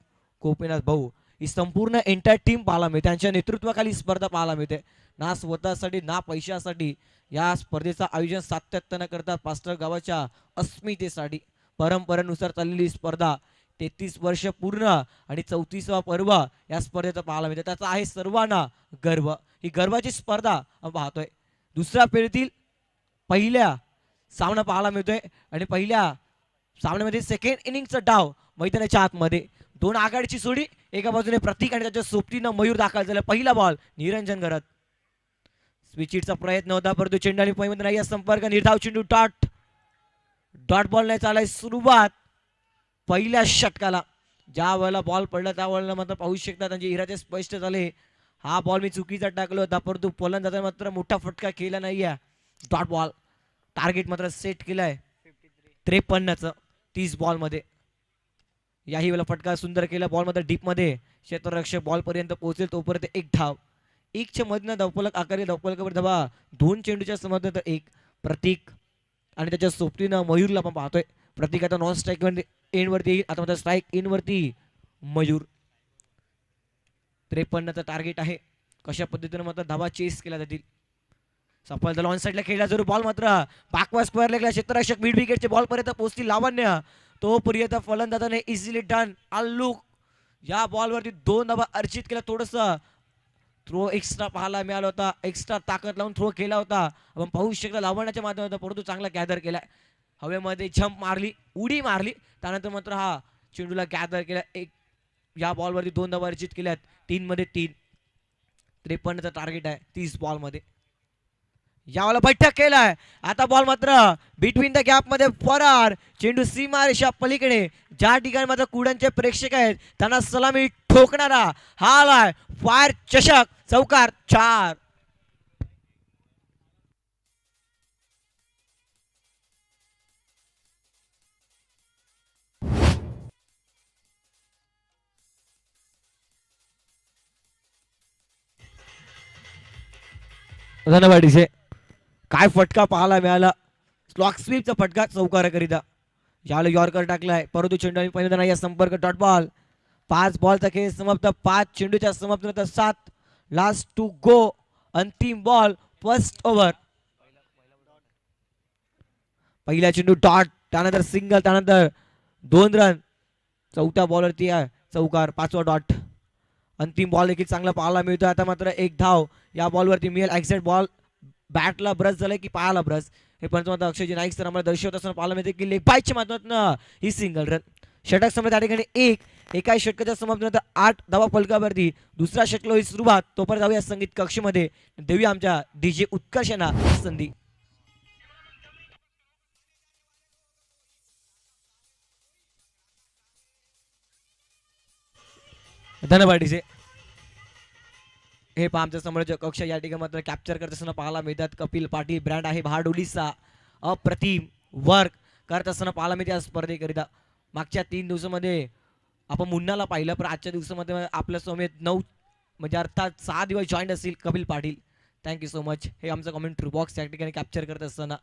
B: गोपीनाथ भाऊ ही संपूर्ण एंटायर टीम पाहायला मिळते. त्यांच्या नेतृत्वाखाली स्पर्धा पाहायला मिळते. ना स्वतःसाठी ना पैशासाठी या स्पर्धेचं आयोजन सातत्यानं करतात. पास्टर गावाच्या अस्मितेसाठी परंपरेनुसार चाललेली स्पर्धा 33 वर्ष पूर्ण आणि 34वा पर्व या स्पर्धेचा पाहायला मिळते. त्याचा आहे सर्वांना गर्व. ही गर्वाची स्पर्धा आपण पाहतोय. दुसऱ्या फेरीतील पहिल्या सामना पाहायला मिळतोय आणि पहिल्या सामन्यामध्ये सेकंड इनिंगचा डाव मैदानाच्या आतमध्ये दोन आघाडीची जोडी एका बाजूने प्रतीक आणि त्याच्या सोबतीनं मयूर दाखल झाला. पहिला बॉल निरंजन घरत स्विचिटचा प्रयत्न होता परंतु चेंडू आणि पैमध्ये नाही संपर्क निर्धाव चेंडू डॉट बॉल नाही चालाय सुरुवात पहिल्या षटकाला. ज्या वेळेला बॉल पडला त्या वेळेला मात्र पाहू शकता त्यांचे इरादे स्पष्ट झाले. हा बॉल मी चुकीचा टाकला होता परंतु फलंदाजाने मात्र मोठा फटका केला नाहीये. डॉट बॉल टार्गेट मात्र सेट केलाय 53चं 30 बॉल मध्ये. याही वेळेला फटका सुंदर केला बॉल मध्ये डीप मध्ये क्षेत्ररक्षक बॉल पर्यंत पोहोचेल तोपर्यंत एक धाव. एकच्या मधनं धावफलक आकारले धावफलकावर धावा दोन चेंडूच्या समोर एक प्रतीक आणि त्याच्या सोबतीनं मयूरला आपण पाहतोय. प्रतीक आता नॉन स्ट्राईक एंड वरती येईल. आता मात्र स्ट्राईक इन वरती मयूर. 53चं टार्गेट आहे. कशा पद्धतीने मात्र धावा चेस केल्या जातील. सफल झाला ऑन साईडला खेळला जरूर बॉल मात्र बॅकवर्ड स्क्वेअर लेगला क्षेत्ररक्षक मिड विकेटचे बॉल पर्यंत पोहोचली लावण्य तो पर्यंत फलंदाजाने इझिली डन लुक. या बॉलवरती 2 धावा अर्जित केला. थोडस थ्रो एक्स्ट्रा पाहायला मिळाला होता. एक्स्ट्रा ताकद लावून थ्रो केला होता आपण पाहू शकता लावण्याच्या माध्यमातून परंतु चांगला गॅदर केलाय. हवेमध्ये जम्प मारली उडी मारली त्यानंतर मात्र हा चेंडूला गॅदर केला. एक या बॉलवरती 2 धावा अर्जित केल्यात 3 मध्ये 3. 53चं टार्गेट आहे 30 बॉल मध्ये. यावेळेला बैठक केलाय. आता बॉल मात्र बिटवीन द गॅप मध्ये फरार चेंडू सीमा रेषा पलीकडे ज्या ठिकाणी मात्र कुडांचे प्रेक्षक आहेत त्यांना सलामी ठोकणारा हा आलाय फायर चषक चौकार 4. धनवाडीचे काय फटका पाहायला मिळाला. स्लॉक स्वीपचा फटका चौकाराकरिता. याला यॉर्कर टाकलाय परंतु चेंडू आणि पहिल्यांदा नाही संपर्क डॉट बॉल. 5 बॉलचा खेळ समाप्त. 5 चेंडूच्या समाप्तीनंतर 7 लास्ट टू गो. अंतिम बॉल फर्स्ट ओव्हर. पहिला चेंडू डॉट त्यानंतर सिंगल त्यानंतर 2 रन. चौथ्या बॉलवरती आहे चौकार 5वा डॉट. अंतिम बॉल देखील चांगला पाहायला मिळतोय. आता मात्र एक धाव या बॉलवरती मिळेल. एक्झॅक्ट बॉल बॅटला ब्रश झालाय की पायाला ब्रश हे पंचमात अक्षयजी नाईक सर आम्हाला दर्शवत असताना पाहायला मिळते की लेग बायच्या माध्यमातून ही सिंगल रन. षटक समोर त्या ठिकाणी एका षटकाच्या समाप्तीनंतर 8 धावा फलकावरती. दुसरा षटक ही सुरुवात. तोपर्यंत जाऊया संगीत कक्षेमध्ये. देऊया आमच्या डीजे उत्कर्ष यांना संधी. धनवाडीचे हे पहा आमच्या समोरच्या कक्ष या ठिकाणी मात्र कॅप्चर करत असताना पाहायला मिळतात. कपिल पाटील ब्रँड आहे बहाडोलीचा. अप्रतिम वर्क करत असताना पाहायला मिळते या स्पर्धेकरिता. मागच्या 3 दिवसामध्ये आपण मुन्नाला पाहिलं पण आजच्या दिवसामध्ये आपल्या समेत 9 म्हणजे अर्थात 6 दिवस जॉईन असतील Kapil Patil. Thank you so much. हे आमचं कमेंट्री बॉक्स या ठिकाणी कॅप्चर करत असताना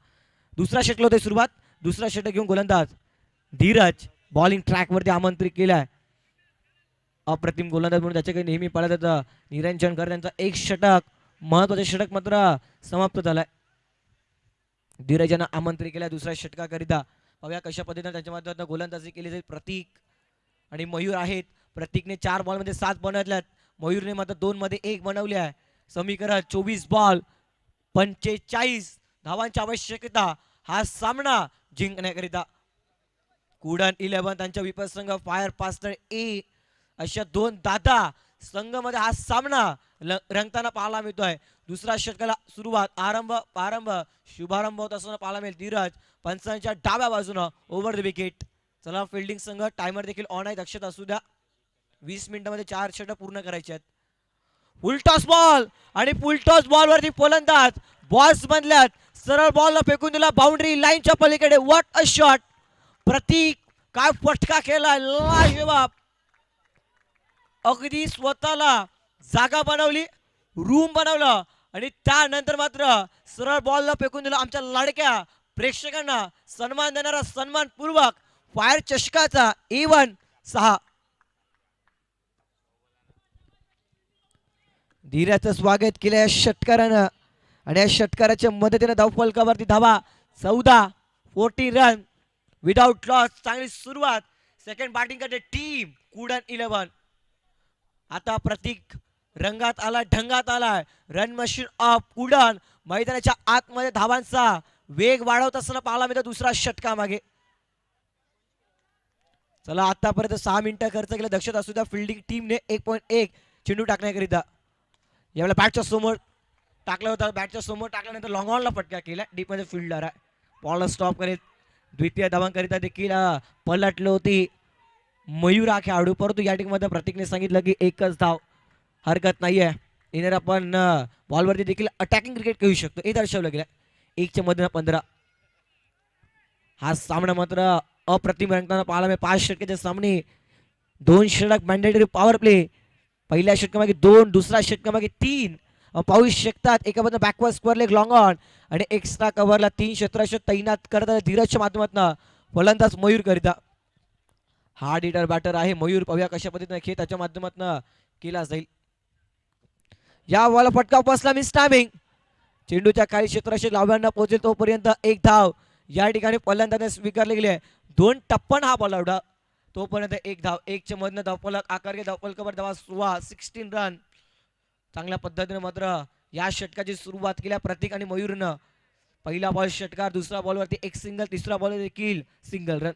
B: दुसरा षटक होते सुरुवात. दुसरा षटक घेऊन गोलंदाज धीरज बॉलिंग ट्रॅकवरती आमंत्रित केलाय. अप्रतिम गोलंदाज म्हणून त्याच्याकडे नेहमी पळत होतं निरंजनकर. त्यांचा एक षटक महत्वाचे षटक मात्र समाप्त झालाय. धीरज यांना आमंत्रित केलाय दुसऱ्या षटकाकरिता. पाहूया कशा पद्धतीने त्यांच्या माध्यमातून गोलंदाजी केली जाईल. प्रतीक आणि मयूर आहेत. प्रतीकने 4 बॉलमध्ये 7 बनवल्यात. मयूरने मात्र 2 मध्ये 1 बनवले आहे. समीकरण 24 बॉल 45 धावांची आवश्यकता हा सामना जिंकण्याकरिता. कुडन 11 त्यांच्या विपरीत संघ फायर पास्टर ए अशा 2 दादा संघामध्ये हा सामना रंगताना पाहायला मिळतोय. दुसरा षटकाला सुरुवात आरंभ शुभारंभ होत असताना पाहायला मिळेल. धीरज पंचांच्या डाव्या बाजूनं ओव्हर द विकेट. चला फिल्डिंग संघ टायमर देखील ऑन आहे. दक्षता असू द्या. 20 मिनिटांमध्ये 4 षटक पूर्ण करायचे आहेत. फुलटॉस बॉल आणि फुलटॉस बॉल वरती फलंदाज बॉल्स बनल्यात. सरळ बॉलला फेकून दिला बाउंड्री लाईनच्या पलीकडे. What a shot. प्रतीक काय फटका केला लाजवाब. अगदी स्वतःला जागा बनवली रूम बनवलं आणि त्यानंतर मात्र सरळ बॉलला फेकून दिला. आमच्या लाडक्या प्रेक्षकांना सन्मान देणारा सन्मानपूर्वक फायर चषकाचा A1 6. धीराचं स्वागत केलं या षटकारानं आणि या षटकाराच्या मदतीने धावफलकावरती धावा 14 रन विदाउट लॉस. चांगली सुरुवात. सेकंड बॅटिंग करते टीम कुडन 11. आता प्रतीक रंगात आला ढंगात आलाय. रन मशीन ऑफ कुडन मैदानाच्या आतमध्ये धावांचा वेग वाढवत असताना पाहायला मिळतं दुसरा षटकामागे. चला आतापर्यंत 6 मिनिटं खर्च केले. दक्षता असू द्या फिल्डिंग टीमने 1.1 चेंडू टाकण्याकरिता. यावेळेला बॅटच्या समोर टाकला होता. बॅटच्या समोर टाकल्यानंतर लॉंग ऑनला फटका केला. डीप मध्ये फिल्डर आहे. बॉलला स्टॉप करीत द्वितीय धावांकरिता देखील पलटले होती मयूर हा खेळाडू. परंतु या टीममध्ये प्रतीकने सांगितलं की एकच धाव हरकत नाहीये. इनर आपण बॉलवरती देखील अटॅकिंग क्रिकेट खेळू शकतो हे दर्शवलं गेलं. 1च्या मधून 15. हा सामना मात्र अप्रतिम रंगताना पाहायला मिळेल. 5 षटकाचे सामने 2 षटक मॅन्डेटरी पॉवर प्ले. पहिल्या षटकामागे 2 दुसऱ्या षटकामागे 3 पाहू शकतात. एका बाजूला backward square leg long on आणि एक्स्ट्रा कव्हरला 3 क्षेत्ररक्षक तैनात करतात धीरजच्या माध्यमातून फलंदाज मयूर करिता. हार्ड हिटर बॅटर आहे मयूर. पाहूया कशा पद्धतीने खेळ त्याच्या माध्यमातून केला जाईल. या बॉल फटका बसला मिस टायमिंग. चेंडूच्या काही क्षेत्ररक्षक लाव्यांना पोहोचेल तोपर्यंत 1 धाव या ठिकाणी फलंदाजाने स्वीकारले गेले. 2 टप्पन हा बॉल आउट तोपर्यंत 1 धाव. 1च्या मधनं धावफलक आकार धावफलकावर धावा 16 रन. चांगल्या पद्धतीने मात्र या षटकाची सुरुवात केल्या प्रतीक आणि मयूरनं. पहिला बॉल षटकार. दुसरा बॉलवरती 1 सिंगल. तिसरा बॉल देखील सिंगल रन.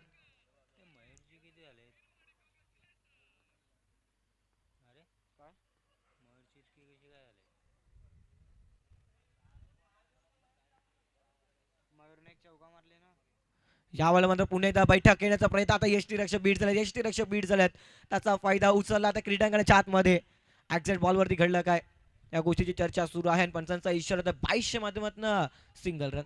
B: यावेळेला मात्र पुन्हा एकदा बैठक येण्याचा प्रयत्न. आता यष्टीरक्षक बीट झाल्यात त्याचा फायदा उचलला आता क्रीडांगणाच्या आतमध्ये. ऍक्झॅक्ट बॉलवरती घडलं काय या गोष्टीची चर्चा सुरू आहे आणि पंचांचा इशारा तर 22 माध्यमातून सिंगल रन.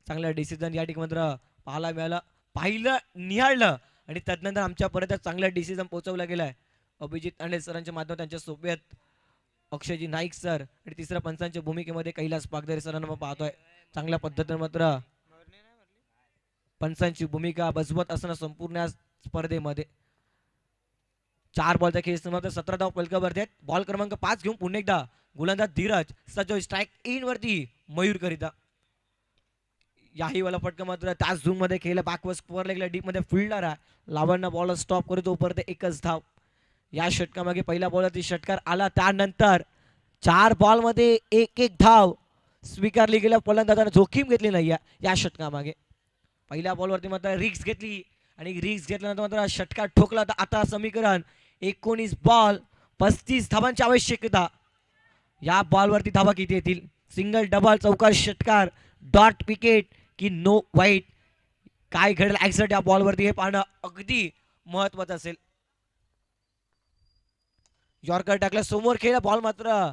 B: चांगला डिसिजन या ठिकाणी मात्र पाहायला मिळालं, पाहिलं निहाळलं आणि तदनंतर आमच्यापर्यंत चांगला डिसिजन पोहोचवला गेलाय. अभिजित अनिल सरांच्या माध्यमात त्यांच्या सोबत अक्षयजी नाईक सर आणि तिसऱ्या पंचांच्या भूमिकेमध्ये कैलास पागदरे सरांना आपण पाहतोय. चांगल्या पद्धतीने मात्र पंचांची भूमिका बजवत असताना संपूर्ण या स्पर्धेमध्ये 4 बॉलचा खेळ समाप्त. 17 धाव पलकावरती आहेत. बॉल क्रमांक 5 घेऊन पुन्हा एकदा गोलंदाज धीरज सज्ज स्ट्राईक इन वरती मयूर करिता. याही वाला फटका मात्र त्याच झूम मध्ये खेळला, बॅकवर्ड स्कोअर लागला, डीप मध्ये फिल्डर आहे, लावण्य बॉल स्टॉप करतो तोपर्यंत एकच धाव. या षटकामागे पहिल्या बॉलवरती षटकार आला, त्यानंतर 4 बॉल मध्ये एक धाव स्वीकारली गेल्या. फलंदाजाने जोखीम घेतली नाही या षटकामागे. पहिल्या बॉलवरती मात्र रिक्स घेतली आणि रिक्स घेतल्यानंतर मात्र षटकार ठोकला. तर आता समीकरण 19 बॉल 35 धावांची आवश्यकता. या बॉलवरती धावा किती येतील? सिंगल, डबल, चौकार, षटकार, डॉट, विकेट की नो वाईट, काय घडेल ऍक्झॅक्ट या बॉलवरती हे पाहणं अगदी महत्वाचं असेल. यॉर्कर टाकला समोर खेळ, बॉल मात्र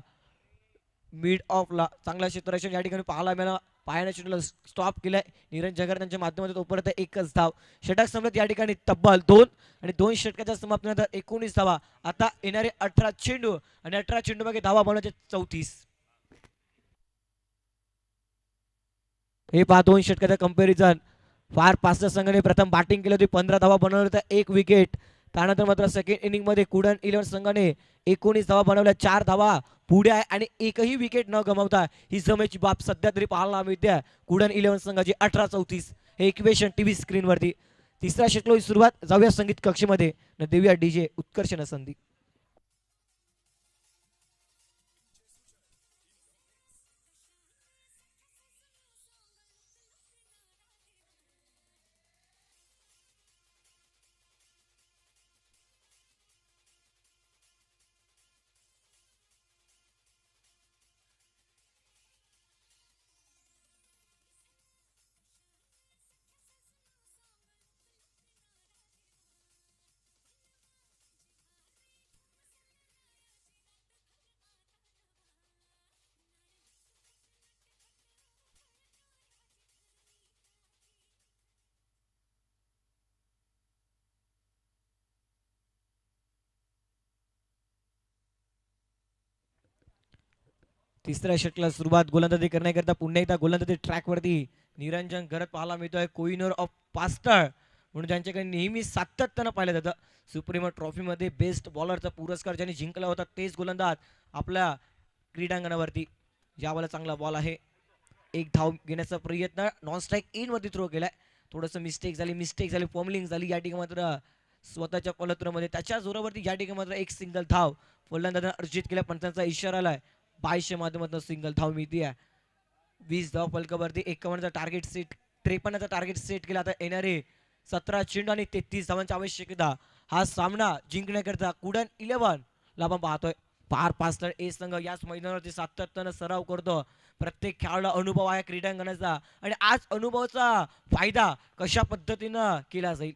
B: मिड ऑफला. चांगला क्षेत्ररक्षण या ठिकाणी पाहायला मिळाला, पायाने चेंडूला स्टॉप केलाय निरंजन जगर त्यांच्या माध्यमातून. तोपर्यंत एकच धाव. षटक संपत या ठिकाणी तब्बल 2 आणि 2 षटकाच्या समाप्तीनंतर 19 धावा. आता येणारे 18 चेंडू आणि 18 चेंडू मागे धावा बनवायचे 34. हे पहा 2 षटकाचा कंपॅरिझन. फार पाच संघाने प्रथम बॅटिंग केली होती, 15 धावा बनवल्या होत्या, 1 विकेट. त्यानंतर मात्र सेकंड इनिंग मध्ये कुडन 11 संघाने 19 धावा बनवल्या, 4 धावा पुढे आहे आणि एकही विकेट न गमावता ही जमेची बाब सध्या तरी पाहायला मिळते. कुडन 11 संघाची 18-34 हे इक्वेशन टीव्ही स्क्रीनवरती. तिसऱ्या षटकाची सुरुवात. जाऊया संगीत कक्षेमध्ये न देऊया डीजे उत्कर्ष संधी. तिसऱ्या षटकाला सुरुवात. गोलंदाजी करण्याकरता पुन्हा एकदा गोलंदाजी ट्रॅकवरती निरंजन घरत पाहायला मिळतोय. कोहिनूर ऑफ पास्टर म्हणून ज्यांच्याकडे नेहमी सातत्यानं पाहिलं जातं. सुप्रीमो ट्रॉफीमध्ये बेस्ट बॉलरचा पुरस्कार ज्यांनी जिंकला होता तेच गोलंदाज आपल्या क्रीडांगणावरती. यावेळेला चांगला बॉल आहे, 1 धाव घेण्याचा प्रयत्न, नॉन स्ट्राईक इन वरती थ्रो केलाय. थोडंसं मिस्टेक झाली, फॉर्मलिंग झाली या ठिकाणी मात्र स्वतःच्या फलत्रामध्ये. त्याच्या जोरावरती या ठिकाणी मात्र 1 सिंगल धाव फलंदाजाने अर्जित केल्या. पंचांचा इशारा आलाय, 22 माध्यमातून सिंगल धाव मिळते. 20 धाव फलकावरती. 51चा टार्गेट सेट, 53चा टार्गेट सेट केला. आता येणारे 17 चेंडू आणि 33 धावांची आवश्यकता. हा सामना जिंकण्याकरता कुडन 11 ला आपण पाहतोय. पार पाचतळ ए संघ याच मैदानावरती सातत्यानं सराव करतो. प्रत्येक खेळाडूला अनुभव आहे क्रीडांगणाचा आणि आज अनुभवाचा फायदा कशा पद्धतीनं केला जाईल.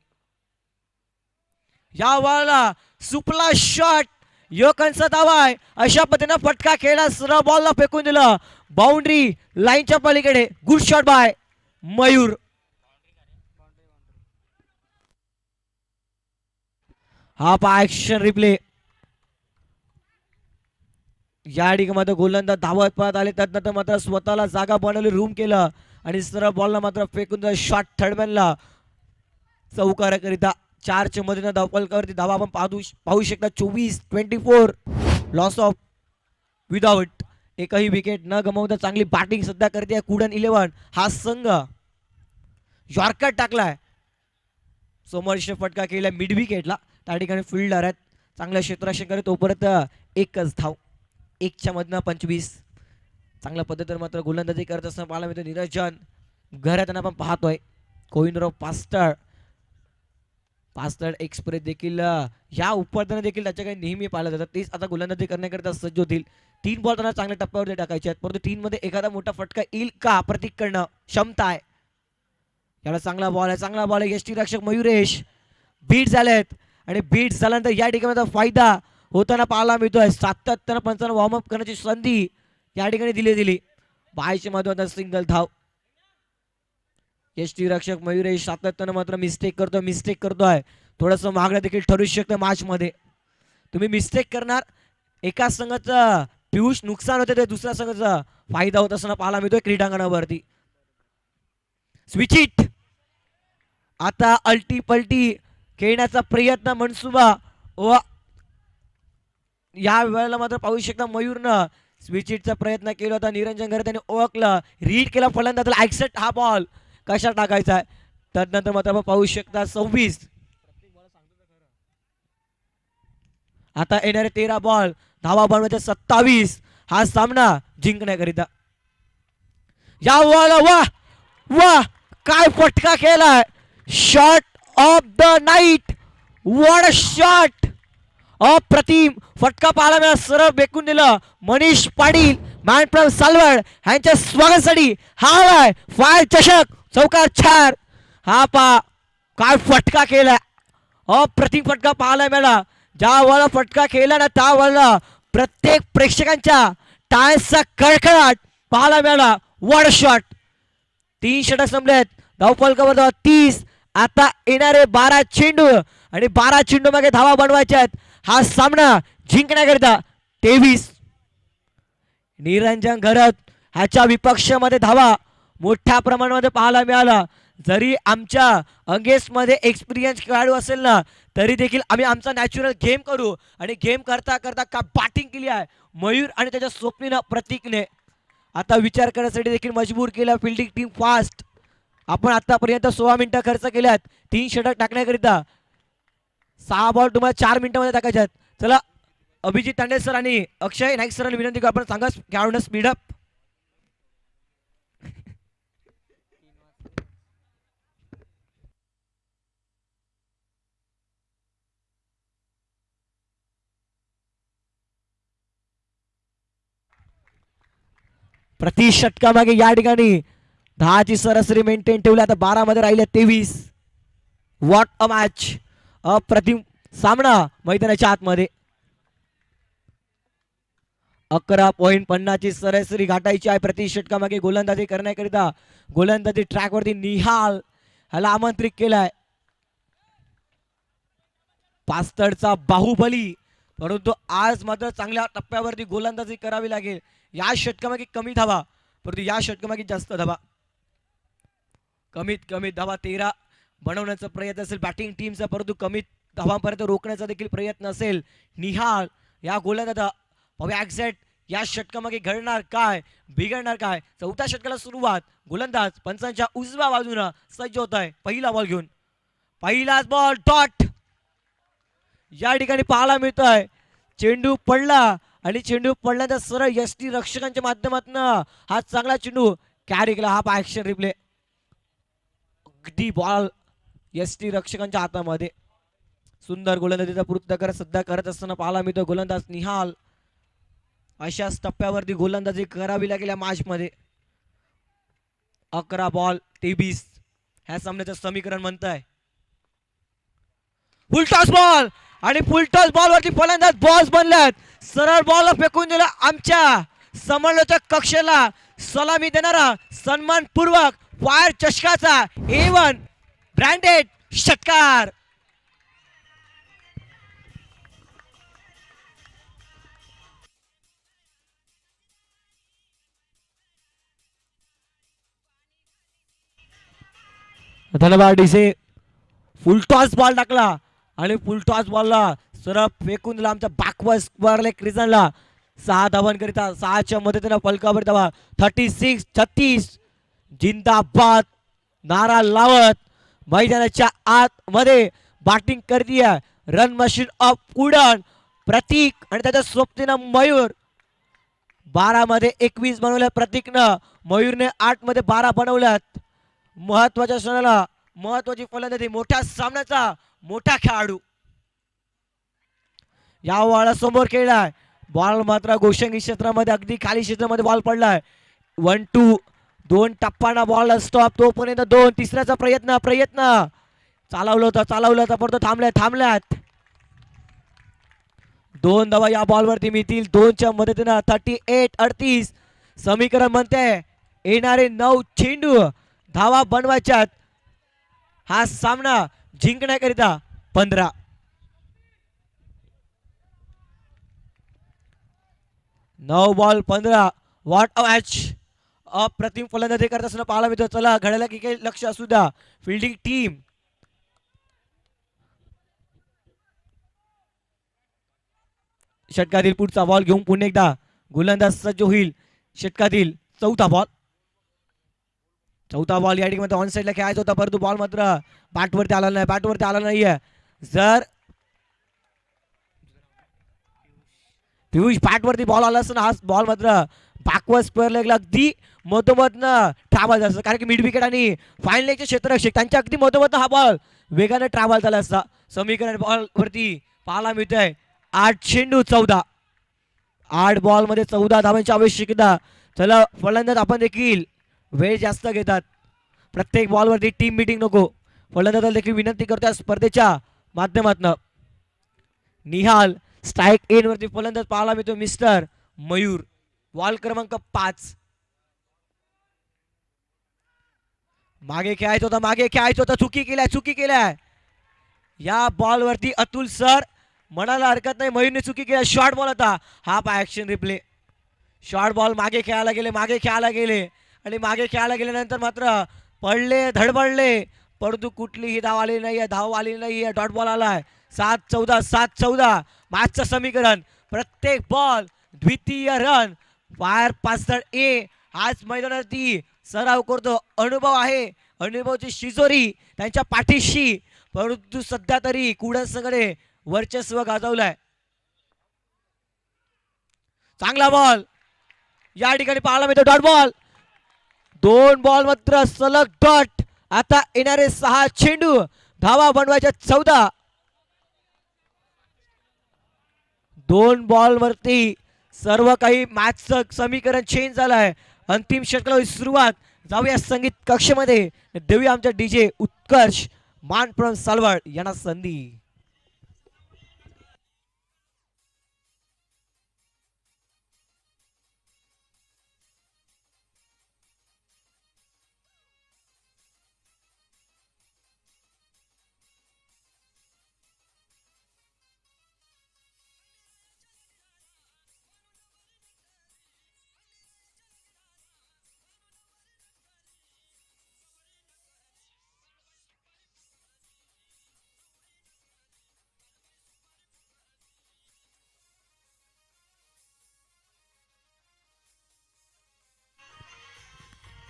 B: या वाला सुपला शॉट, योकांचा धावा आहे. अशा पद्धतीनं फटका खेळला, सरळ बॉलला फेकून दिलं बाउंड्री लाईनच्या पलीकडे. Good shot bye Mayur. हा पा ऍक्शन रिप्ले. या ठिकाणी मात्र गोलंदाज धावत पळत आले, त्यानंतर मात्र स्वतःला जागा बनवली, रूम केलं आणि सरळ बॉलला मात्र फेकून दिलं शॉट थर्डमॅनला चौकाराकरिता. 4 मधून धावफलकावरती धावा आपण पाहू शकता. 24-24 लॉस ऑफ विदाउट, एकही विकेट न गमावता चांगली बॅटिंग सध्या करते कुडन 11. हा संघ यॉर्कर टाकलाय, समोर फटका केला मिड विकेटला. त्या ठिकाणी फिल्डर आहेत, चांगल्या क्षेत्ररक्षण करत तोपर्यंत एकच धाव. 1च्या मधनं 25. चांगल्या पद्धतीने मात्र गोलंदाजी करत असताना पाहायला मिळतो निरंजन घरात आपण पाहतोय. कोहिनूर ऑफ पास्टर एक्सप्रेस देखील या उपरदाने देखील त्याच्याकडे नेहमी पाहिलं जातं. तेच आता गोलंदाजी करण्याकरिता सज्ज होतील. 3 बॉल त्यांना चांगल्या टप्प्यावरती टाकायचे आहेत, परंतु 3 मध्ये एखादा मोठा फटका येईल का प्रतीक करणं क्षमता आहे. याला चांगला बॉल आहे, चांगला बॉल आहे. यष्टी रक्षक मयुरेश बीट झालेत आणि बीट झाल्यानंतर या ठिकाणी फायदा होताना पाहायला मिळतोय. सातत्यानं पंचांना वॉर्मअप करण्याची संधी या ठिकाणी दिली बायच्या मधून सिंगल धाव. यष्टी रक्षक मयुरेश सातत्यानं मात्र मिस्टेक करतोय. थोडंसं मागणं देखील ठरू शकतं मॅच मध्ये. तुम्ही मिस्टेक करणार, एका संघाचं पियुष नुकसान होते तर दुसऱ्या संघाचा फायदा होत असताना पाहायला मिळतोय क्रीडांगणावरती. Switch it. आता अल्टी पलटी खेळण्याचा प्रयत्न मनसुबा व या वेळेला मात्र पाहू शकता मयूरनं स्विच इटचा प्रयत्न केला होता. निरंजन घरे त्याने ओळखलं, रीड केला फलंदाज, ऍक्सेप्ट हा बॉल कशा टाकायचा आहे. त्यानंतर मात्र आपण पाहू शकता 26. आता येणारे 13 बॉल, धावा बनवायचे 27. हा सामना जिंकण्याकरिता या बॉलला वा काय फटका केलाय. Shot of the night. What a shot. अप्रतिम फटका पाहायला मिळाला. सरळ बेकून दिलं. मनीष पाटील मॅन फ्रॉम सालवड यांच्या स्वागतासाठी हा फायर चषक चौकार 4. हा पा काय फटका केला. अप्रतिम फटका पाहायला मिळाला. ज्या वेळेला फटका केला ना त्या वेळेला प्रत्येक प्रेक्षकांच्या टाळ्यांचा कडकडाट पाहायला मिळाला. What a shot. 3 षटक संपलेत. धावफलकावर 30. आता येणारे 12 चेंडू आणि 12 चेंडू मागे धावा बनवायच्या आहेत. हा सामना जिंकण्याकरिता 23. निरंजन घरत ह्याच्या विपक्षामध्ये धावा मोठ्या प्रमाणामध्ये पाहायला मिळाला. जरी आमच्या अंगेसमध्ये एक्सपिरियन्स खेळाडू असेल ना तरी देखील आम्ही आमचा नॅचरल गेम करू आणि गेम करता करता का बॅटिंग केली आहे मयूर आणि त्याच्या स्वप्नीनं प्रतीकने. आता विचार करण्यासाठी देखील मजबूर केला फिल्डिंग टीम फास्ट. आपण आतापर्यंत 16 मिनिटं खर्च केल्यात 3 षटक टाकण्याकरिता. 6 बॉल तुम्हाला 4 मिनिटांमध्ये टाकायचे आहेत. चला अभिजित तांडे सर आणि अक्षय नाईक सरांनी विनंती करू, आपण सांगा खेळाडूंना स्पीडअप. प्रति षटकामागे या ठिकाणी 10ची सरासरी मेंटेन ठेवली. आता 12 मध्ये राहिले 23. What a match. अप्रतिम सामना मैदानाच्या आतमध्ये. 11.50ची सरासरी गाठायची आहे. प्रति षटकामागे गोलंदाजी करण्याकरिता गोलंदाजी ट्रॅकवरती निहाल ह्याला आमंत्रित केलाय. पास्तडचा बाहुबली, परंतु आज मात्र चांगल्या टप्प्यावरती गोलंदाजी करावी लागेल. या षटकामागे कमी धावा परंतु या षटकामागे जास्त धावा. कमीत धावा 13 बनवण्याचा प्रयत्न असेल बॅटिंग टीमचा, परंतु कमीत धावांपर्यंत रोखण्याचा देखील प्रयत्न असेल. निहाल या गोलंदाजा एक्झॅक्ट या षटकामागे घडणार काय, बिघडणार काय. 4थ्या षटकाला सुरुवात. गोलंदाज पंचांच्या उजव्या बाजूला सज्ज होत आहे पहिला बॉल घेऊन. पहिलाच बॉल डॉट या ठिकाणी पाहायला मिळतोय. चेंडू पडला आणि चेंडू पडल्यानंतर सरळ यष्टी रक्षकांच्या माध्यमातून हा चांगला चेंडू कॅरी केला. हा ऍक्शन रिप्ले. अगदी बॉल यष्टी रक्षकांच्या हातामध्ये. सुंदर गोलंदाजीचा पूर्तकर सध्या करत असताना पाहायला मिळतो गोलंदाज निहाल. अशाच टप्प्यावरती गोलंदाजी करावी लागेल या मॅच मध्ये. 11 बॉल 23 ह्या सामन्याचं समीकरण म्हणताय. फुलटॉस बॉल आणि फुलटॉस बॉल वरती फलंदाज बॉस बनल्यात. सरळ बॉल फेकून दिला आमच्या समालोचक कक्षेला सलामी देणारा सन्मानपूर्वक फायर चषकाचा A1 ब्रँडेड षटकार. धन्यवाद डीसे. फुलटॉस बॉल टाकला आणि फुलटॉस बॉलला सरळ फेकून दिला आमच्या बॅकवर्ड क्रिजनला. 6 धावांकरिता 6च्या मदतीने फलकावर धावा 36-36. जिंदाबाद नारा लावत मैदानाच्या आत मध्ये बॅटिंग करतीय रन मशीन ऑफ उडण प्रतीक आणि त्याच्या सोबतीनं मयूर. 12 मध्ये 21 बनवल्या प्रतीकनं, मयूरने 8 मध्ये 12 बनवल्यात. महत्वाच्या क्षणाला महत्वाची फलंदाजी, मोठ्या सामन्याचा मोठा खेळाडू या वाळा समोर खेळलाय. बॉल मात्र गोषंगी क्षेत्रामध्ये अगदी खाली क्षेत्रामध्ये बॉल पडलाय. 1-2 2 टप्पाना बॉल स्टॉप, तोपर्यंत 2, तिसऱ्याचा प्रयत्न चालवलं होतं परंतु थांबल्यात 2 धावा या बॉलवरती मिळतील 2च्या मदतीनं. 38-38 समीकरण म्हणते येणारे 9 चेंडू धावा बनवायच्यात हा सामना जिंकण्याकरिता. 15 9 बॉल 15. What a match. अप्रतिम फलंदाजी करत असताना पाहायला मिळतो. चला घड्याला की काही लक्ष असू द्या. फिल्डिंग टीम षटकातील पुढचा बॉल घेऊन पुन्हा एकदा गोलंदाज सज्ज होईल. षटकातील चौथा बॉल या ठिकाणी ऑन साईडला खेळायचा होता परंतु बॉल मात्र बॅटवरती आला नाहीये. जर पियुष बॅटवरती बॉल आला असताना हा बॉल मात्र बॅकवर्ड स्क्वेअर लेगला अगदी मधोमधनं ट्रॅव्हल झाला असता, कारण की मिड विकेट आणि फाईन लेगचे क्षेत्ररक्षक त्यांच्या अगदी मधोमधनं हा बॉल वेगाने ट्रॅव्हल झाला असता. समीकरण बॉल वरती पाहायला मिळतंय 8 चेंडू 14. 8 बॉल मध्ये 14 धावांची आवश्यकता. चला फलंदाज आपण देखील वेळ जास्त घेतात. प्रत्येक बॉलवरती टीम मीटिंग नको. फलंदाजाला देखील विनंती करतो स्पर्धेच्या माध्यमातून. निहाल स्ट्राईक एन वरती फलंदाज पाहायला मिळतो मिस्टर मयूर. बॉल क्रमांक 5. मागे खेळायचं होतं चुकी केलाय या बॉलवरती. अतुल सर म्हणायला हरकत नाही, मयूरने चुकी केली. शॉर्ट बॉल होता हा. Action replay. शॉर्ट बॉल मागे खेळायला गेले आणि मागे खेळायला गेल्यानंतर मात्र धडपडले परंतु कुठलीही धाव आली नाहीये. डॉट बॉल आलाय. 7-14 मॅचचं समीकरण. प्रत्येक बॉल द्वितीय रन. फायर पास्टर ए आज मैदानावरती सराव करतो. अनुभवाची शिजोरी त्यांच्या पाठीशी, परंतु सध्या तरी कुडासंघाने वर्चस्व गाजवलंय. चांगला बॉल या ठिकाणी पाहायला मिळतो. Dot ball. 2 बॉल मात्र सलग डॉट. आता येणारे 6 चेंडू धावा बनवायच्या 14. 2 बॉल वरती सर्व काही मॅचचं समीकरण चेंज झालंय. अंतिम षटकाला सुरुवात. जाऊया संगीत कक्षेमध्ये. देऊया आमच्या डीजे उत्कर्ष मानप्रम सालवड यांना संधी.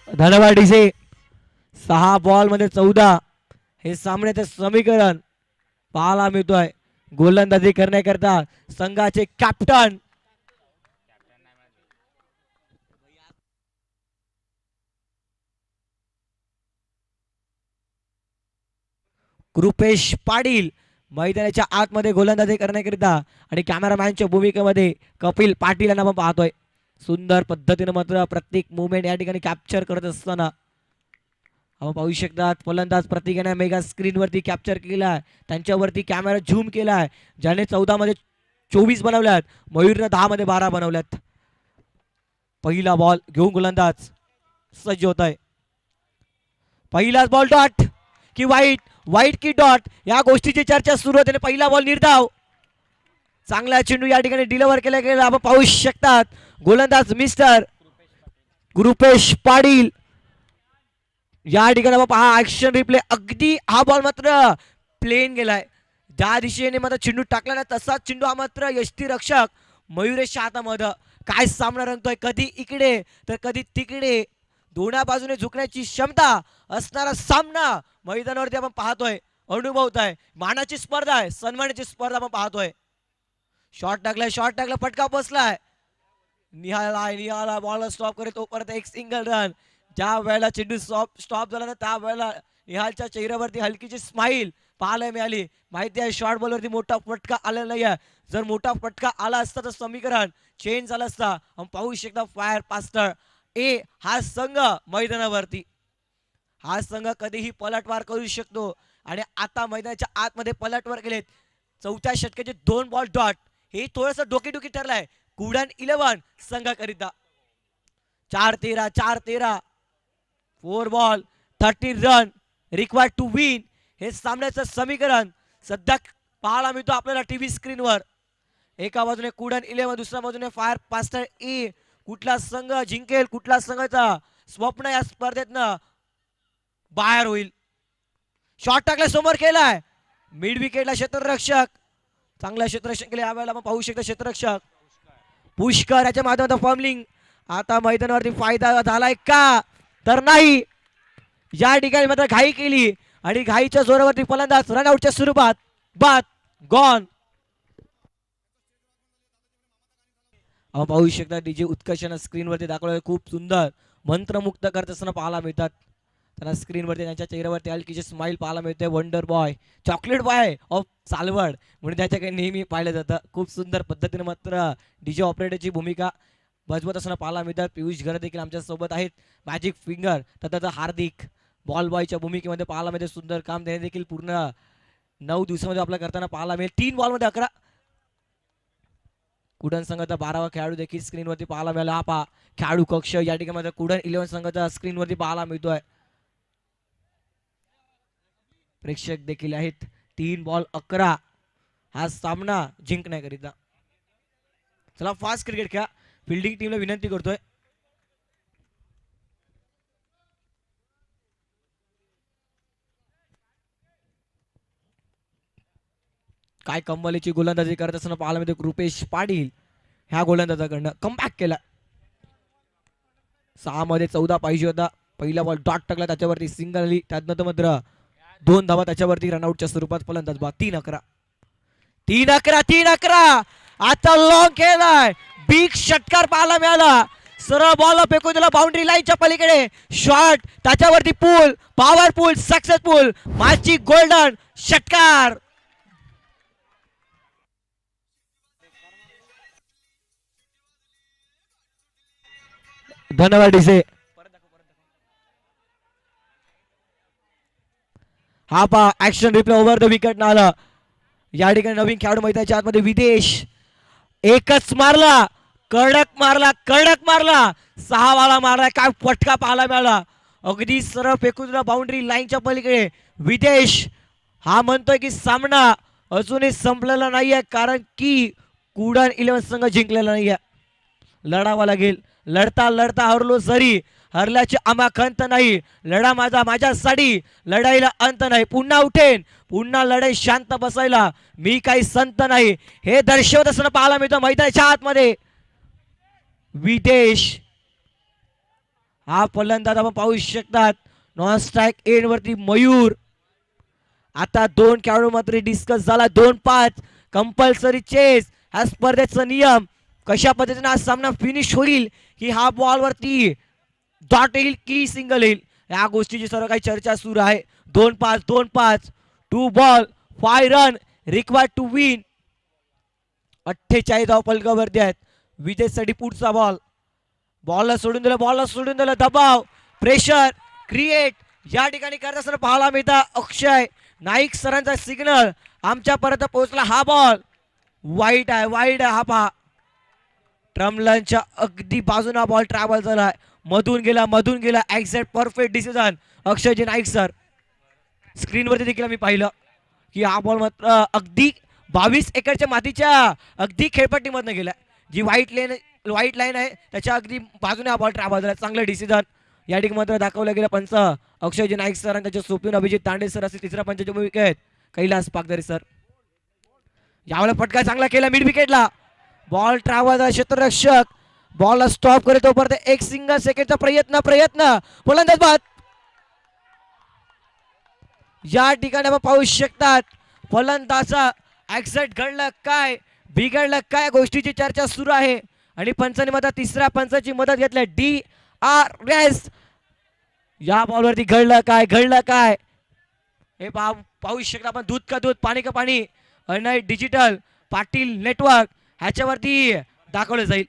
B: धन्यवाद डीजे. 6 बॉल मध्ये 14 हे सामन्याचे समीकरण पाहायला मिळतोय. गोलंदाजी करण्याकरता संघाचे कॅप्टन कृपेश पाटील मैदानाच्या आतमध्ये गोलंदाजी करण्याकरिता आणि कॅमेरामॅनच्या भूमिकेमध्ये कपिल पाटील यांना आपण पाहतोय. सुंदर पद्धतीने मात्र प्रत्येक मुवमेंट या ठिकाणी कॅप्चर करत असताना आपण पाहू शकतात. फलंदाज प्रत्येकाने मेगा स्क्रीन वरती कॅप्चर केलाय. त्यांच्यावरती कॅमेरा झूम केलाय. ज्याने 14 मध्ये 24 बनवल्यात. मयूरने 10 मध्ये 12 बनवल्यात. पहिला बॉल घेऊन गोलंदाज सज्ज होत आहे. पहिलाच बॉल डॉट की वाईट की डॉट या गोष्टीची चर्चा सुरू होते. पहिला बॉल निर्धाव. चांगला चेंडू या ठिकाणी डिलिव्हर केला गेला. आपण पाहू शकतात गोलंदाज मिस्टर कृपेश पाटील या ठिकाणी आपण पहा ऍक्शन रिप्ले. अगदी हा बॉल मात्र प्लेन गेलाय. ज्या दिशेने मात्र चेंडू टाकला ना तसाच चेंडू हा मात्र यष्टीरक्षक मयुरेशच्या हातामध्ये. काय सामना रंगतोय, कधी इकडे तर कधी तिकडे. दोन्ही बाजूने झुकण्याची क्षमता असणारा सामना मैदानावरती आपण पाहतोय, अनुभवतोय. मानाची स्पर्धा आहे, सन्मानाची स्पर्धा आपण पाहतोय. शॉट टाकला फटका बसलाय. निहाला बॉल स्टॉप करे तोपर्यंत एक सिंगल रन. ज्या वेळेला चेंडू स्टॉप झाला ना त्या वेळेला निहालच्या चेहऱ्यावरती हलकीची स्माईल पाहायला मिळाली. माहिती आहे शॉर्ट बॉलवरती मोठा फटका आलेला नाहीये. जर मोठा फटका आला असता तर समीकरण चेंज झालं असता. आपण पाहू शकता फायर पास्टर ए हा संघ मैदानावरती, हा संघ कधीही पलटवार करू शकतो आणि आता मैदानाच्या आतमध्ये पलटवार केलेत. चौथ्या षटकाचे 2 बॉल डॉट, हे थोडस डोकेदुखी ठरलाय कुडाण 11 संघाकरिता. 4-13 4-13, 4 ball 13 run required to win, हे सामन्याचं समीकरण सध्या पाहायला मिळतो आपल्याला टीव्ही स्क्रीनवर. एका बाजूने कुडाण 11, दुसऱ्या बाजूने फायर पास्टर ए. कुठला संघ जिंकेल, कुठला संघाचा स्वप्न या स्पर्धेतनं बाहेर होईल. शॉट टाकला, समोर केलाय, मिड विकेटला क्षेत्ररक्षक, चांगला क्षेत्ररक्षण केले यावेळेला आपण पाहू शकतो. क्षेत्ररक्षक पुष्कर याच्या माध्यमातून फॉर्मलिंग. आता मैदानावरती फायदा झालाय का, तर नाही. या ठिकाणी मात्र घाई केली आणि घाईच्या जोरावरती फलंदाज रनआउटच्या स्वरूपात बाद गॉन. आपण पाहू शकता डीजे उत्कर्षानं स्क्रीनवरती दाखवलं, खूप सुंदर मंत्रमुक्त करत असताना पाहायला मिळतात. त्यांना स्क्रीनवरती त्यांच्या चेहऱ्यावरती हलकीची स्माइल पाहायला मिळते. Wonder boy, chocolate boy of Salwad म्हणून त्याच्याकडे नेहमी पाहिलं जातं. खूप सुंदर पद्धतीने मात्र डीजे ऑपरेटरची भूमिका बजवत असताना पाहायला मिळतात. पियुष घर देखील आमच्या सोबत आहेत. मॅजिक फिंगर तथा हार्दिक बॉल बॉयच्या भूमिकेमध्ये पाहायला मिळते. सुंदर काम त्याने देखील पूर्ण 9 दिवसामध्ये आपल्या करताना पाहायला मिळेल. 3 बॉलमध्ये 11. कुडाण संघाचा 12वा खेळाडू देखील स्क्रीनवरती पाहायला मिळाला. हा पहा खेळाडू कक्ष या ठिकाणी कुडाण 11 संघाचा स्क्रीनवरती पाहायला मिळतोय. प्रेक्षक देखील आहेत. 3 बॉल 11 हा सामना जिंकण्याकरिता. चला फास्ट क्रिकेट खेळा. फिल्डिंग टीमला विनंती करतोय. काय कम्मलीची गोलंदाजी करत असताना पाहायला मिळते. रुपेश पाटील ह्या गोलंदाजाकडनं कमबॅक केला. 6 मध्ये 14 पाहिजे होता. पहिला बॉल डॉट टाकला, त्याच्यावरती सिंगल आली. त्यानंतर मात्र 2 धावा त्याच्यावरती रनआउटच्या स्वरूपात फलंदाज बाद. 3-11 3-11 3-11. आता लॉंग केलाय, बिग षटकार पाहायला मिळाला. सरळ बॉल फेकून दिला बाउंड्री लाईनच्या पलीकडे. शॉट त्याच्यावरती पूल, पॉवरफुल, सक्सेसफुल, मॅजिक गोल्डन षटकार. धन्यवाद डीजे. हा पा action replay over the wicket ना आला. या ठिकाणी नवीन खेळाडू मैदानाच्या आतमध्ये विदेश. एकच मारला, कडक मारला, कडक मारला, 6 वाला मारला. काय फटका पाहायला मिळाला. अगदी सरळ फेकून दिला बाउंड्री लाईनच्या पलीकडे. विदेश हा म्हणतोय की सामना अजूनही संपलेला नाहीये, कारण की कुडाण 11 संघ जिंकलेला नाहीये. लढावा लागेल. लढता लढता हरलो जरी, हरल्याची आम्हा अंत नाही. लढा माझा माझ्यासाठी, लढाईला अंत नाही. पुन्हा उठेन, पुन्हा लढाई, शांत बसायला मी काही संत नाही, हे दर्शवत असताना पाहायला मिळतं मैदानाच्या आतमध्ये. विदेश हा फलंदाज आपण पाहू शकतात. नॉन स्ट्राईक एंड वरती मयूर. आता 2 खेळाडू मात्र डिस्कस झाला. 2-5 कंपल्सरी चेस हा स्पर्धेचा नियम. कशा पद्धतीने हा सामना फिनिश होईल, की हा बॉल वरती डॉट येईल की सिंगल येईल, या गोष्टीची सर्व काही चर्चा सुरू आहे. 2-5 2-5, 2 ball 5 run required to win. 48 धाव फलकावरती आहेत. विजयसाठी पुढचा बॉल. बॉलला सोडून दिलं, बॉलला सोडून दिलं. दबाव, प्रेशर क्रिएट या ठिकाणी करत असताना पाहायला मिळतं. अक्षय नाईक सरांचा सिग्नल आमच्यापर्यंत पोहोचला. हा बॉल वाईट आहे, वाईट आहे. हा पहा ट्रमलनच्या अगदी बाजूला बॉल ट्रॅव्हल झाला, मधून गेला, मधून गेला. Exact perfect decision अक्षयजी Naik sir. स्क्रीनवरती देखील मी पाहिलं की हा बॉल मात्र अगदी 22 एकरच्या मातीच्या अगदी खेळपट्टीमधनं गेला. जी व्हाईट लाईन आहे त्याच्या अगदी बाजूने हा बॉल ट्रॅव्हल झाला. चांगलं डिसिजन या ठिकाणी मात्र दाखवलं गेलं. पंच अक्षयजी नाईक सर आणि त्याच्या सोपून अभिजित तांडे सर असे तिसऱ्या पंचाची भूमिका आहेत. कैलास पागदरे सर. यावेळेला फटका चांगला केला मिड विकेटला. बॉल ट्रॅव्हल झाला. क्षेत्ररक्षक बॉलला स्टॉप करतो परत. एक सिंगल सेकंडचा प्रयत्न फलंदाज बाद. या ठिकाणी आपण पाहू शकतात फलंदाजा एक्झॅक्ट घडलं काय, बिघडलं काय, गोष्टीची चर्चा सुरू आहे. आणि पंचांनी मात्र तिसऱ्या पंचाची मदत घेतली. DRS. या बॉलवरती घडलं काय हे पाहू शकता आपण. दूध का दूध, पाणी का पाणी, अनय डिजिटल पाटील नेटवर्क ह्याच्यावरती दाखवलं जाईल.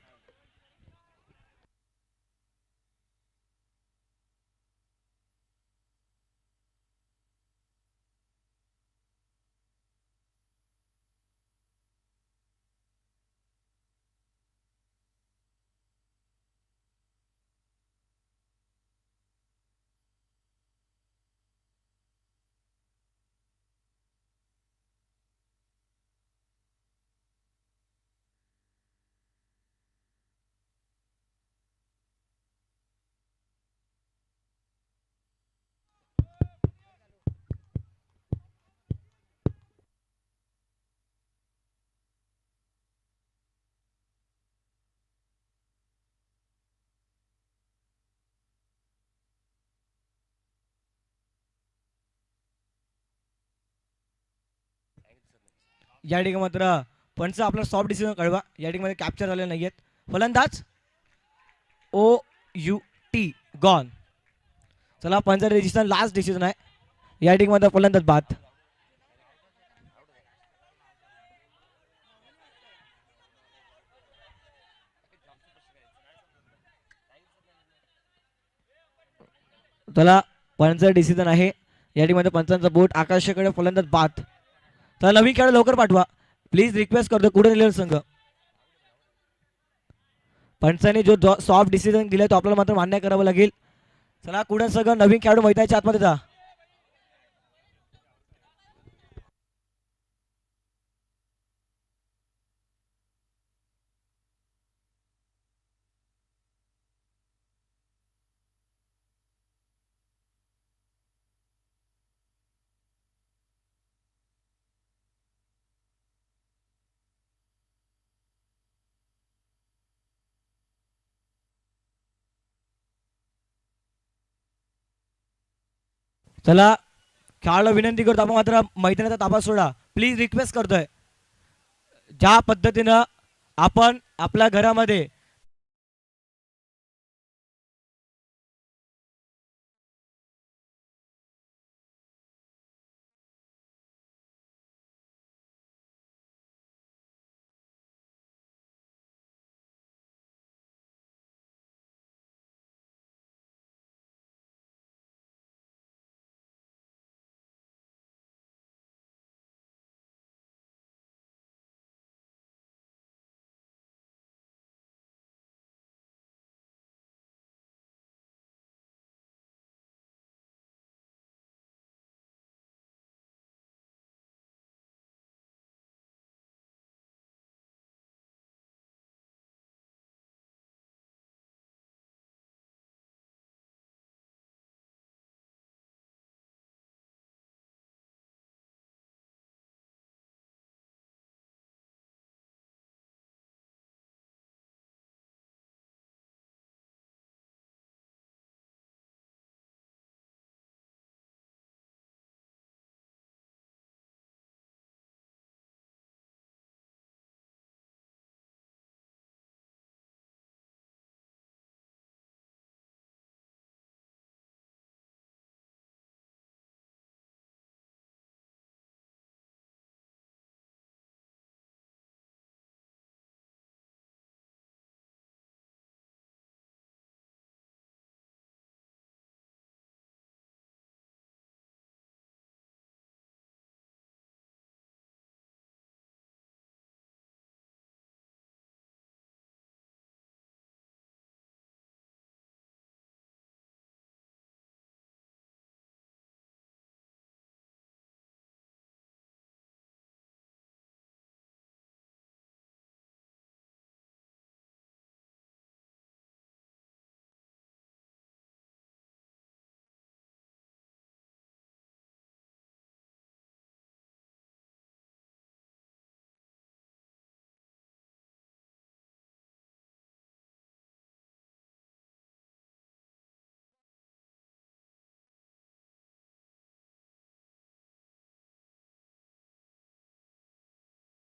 B: या ठिकाणी मात्र पंच आपला सॉफ्ट डिसिजन कळवा. या ठिकाणी कॅप्चर झाले नाहीयेत. फलंदाज ओ यू टी गॉन. चला पंचाचं डिसिजन लास्ट डिसिजन आहे. या ठिकाणी मात्र फलंदाज बाद. चला पंचाचं डिसिजन आहे. या ठिकाणी पंचांचा बोट आकाशाकडे, फलंदाज बाद. तर नवीन खेळ लवकर पाठवा प्लीज, रिक्वेस्ट करतो. कुठे दिलेला संघ पंचाने जो सॉफ्ट डिसिजन दिलाय तो आपल्याला मात्र मान्य करावं लागेल. चला कुठे संघ नवीन खेळाडू मैदानाच्या आतमध्ये जा. चला खेळाडू विनंती करतो आपण मात्र मैदानाचा ताबा सोडा प्लीज, रिक्वेस्ट करतोय. ज्या पद्धतीनं आपण आपल्या घरामध्ये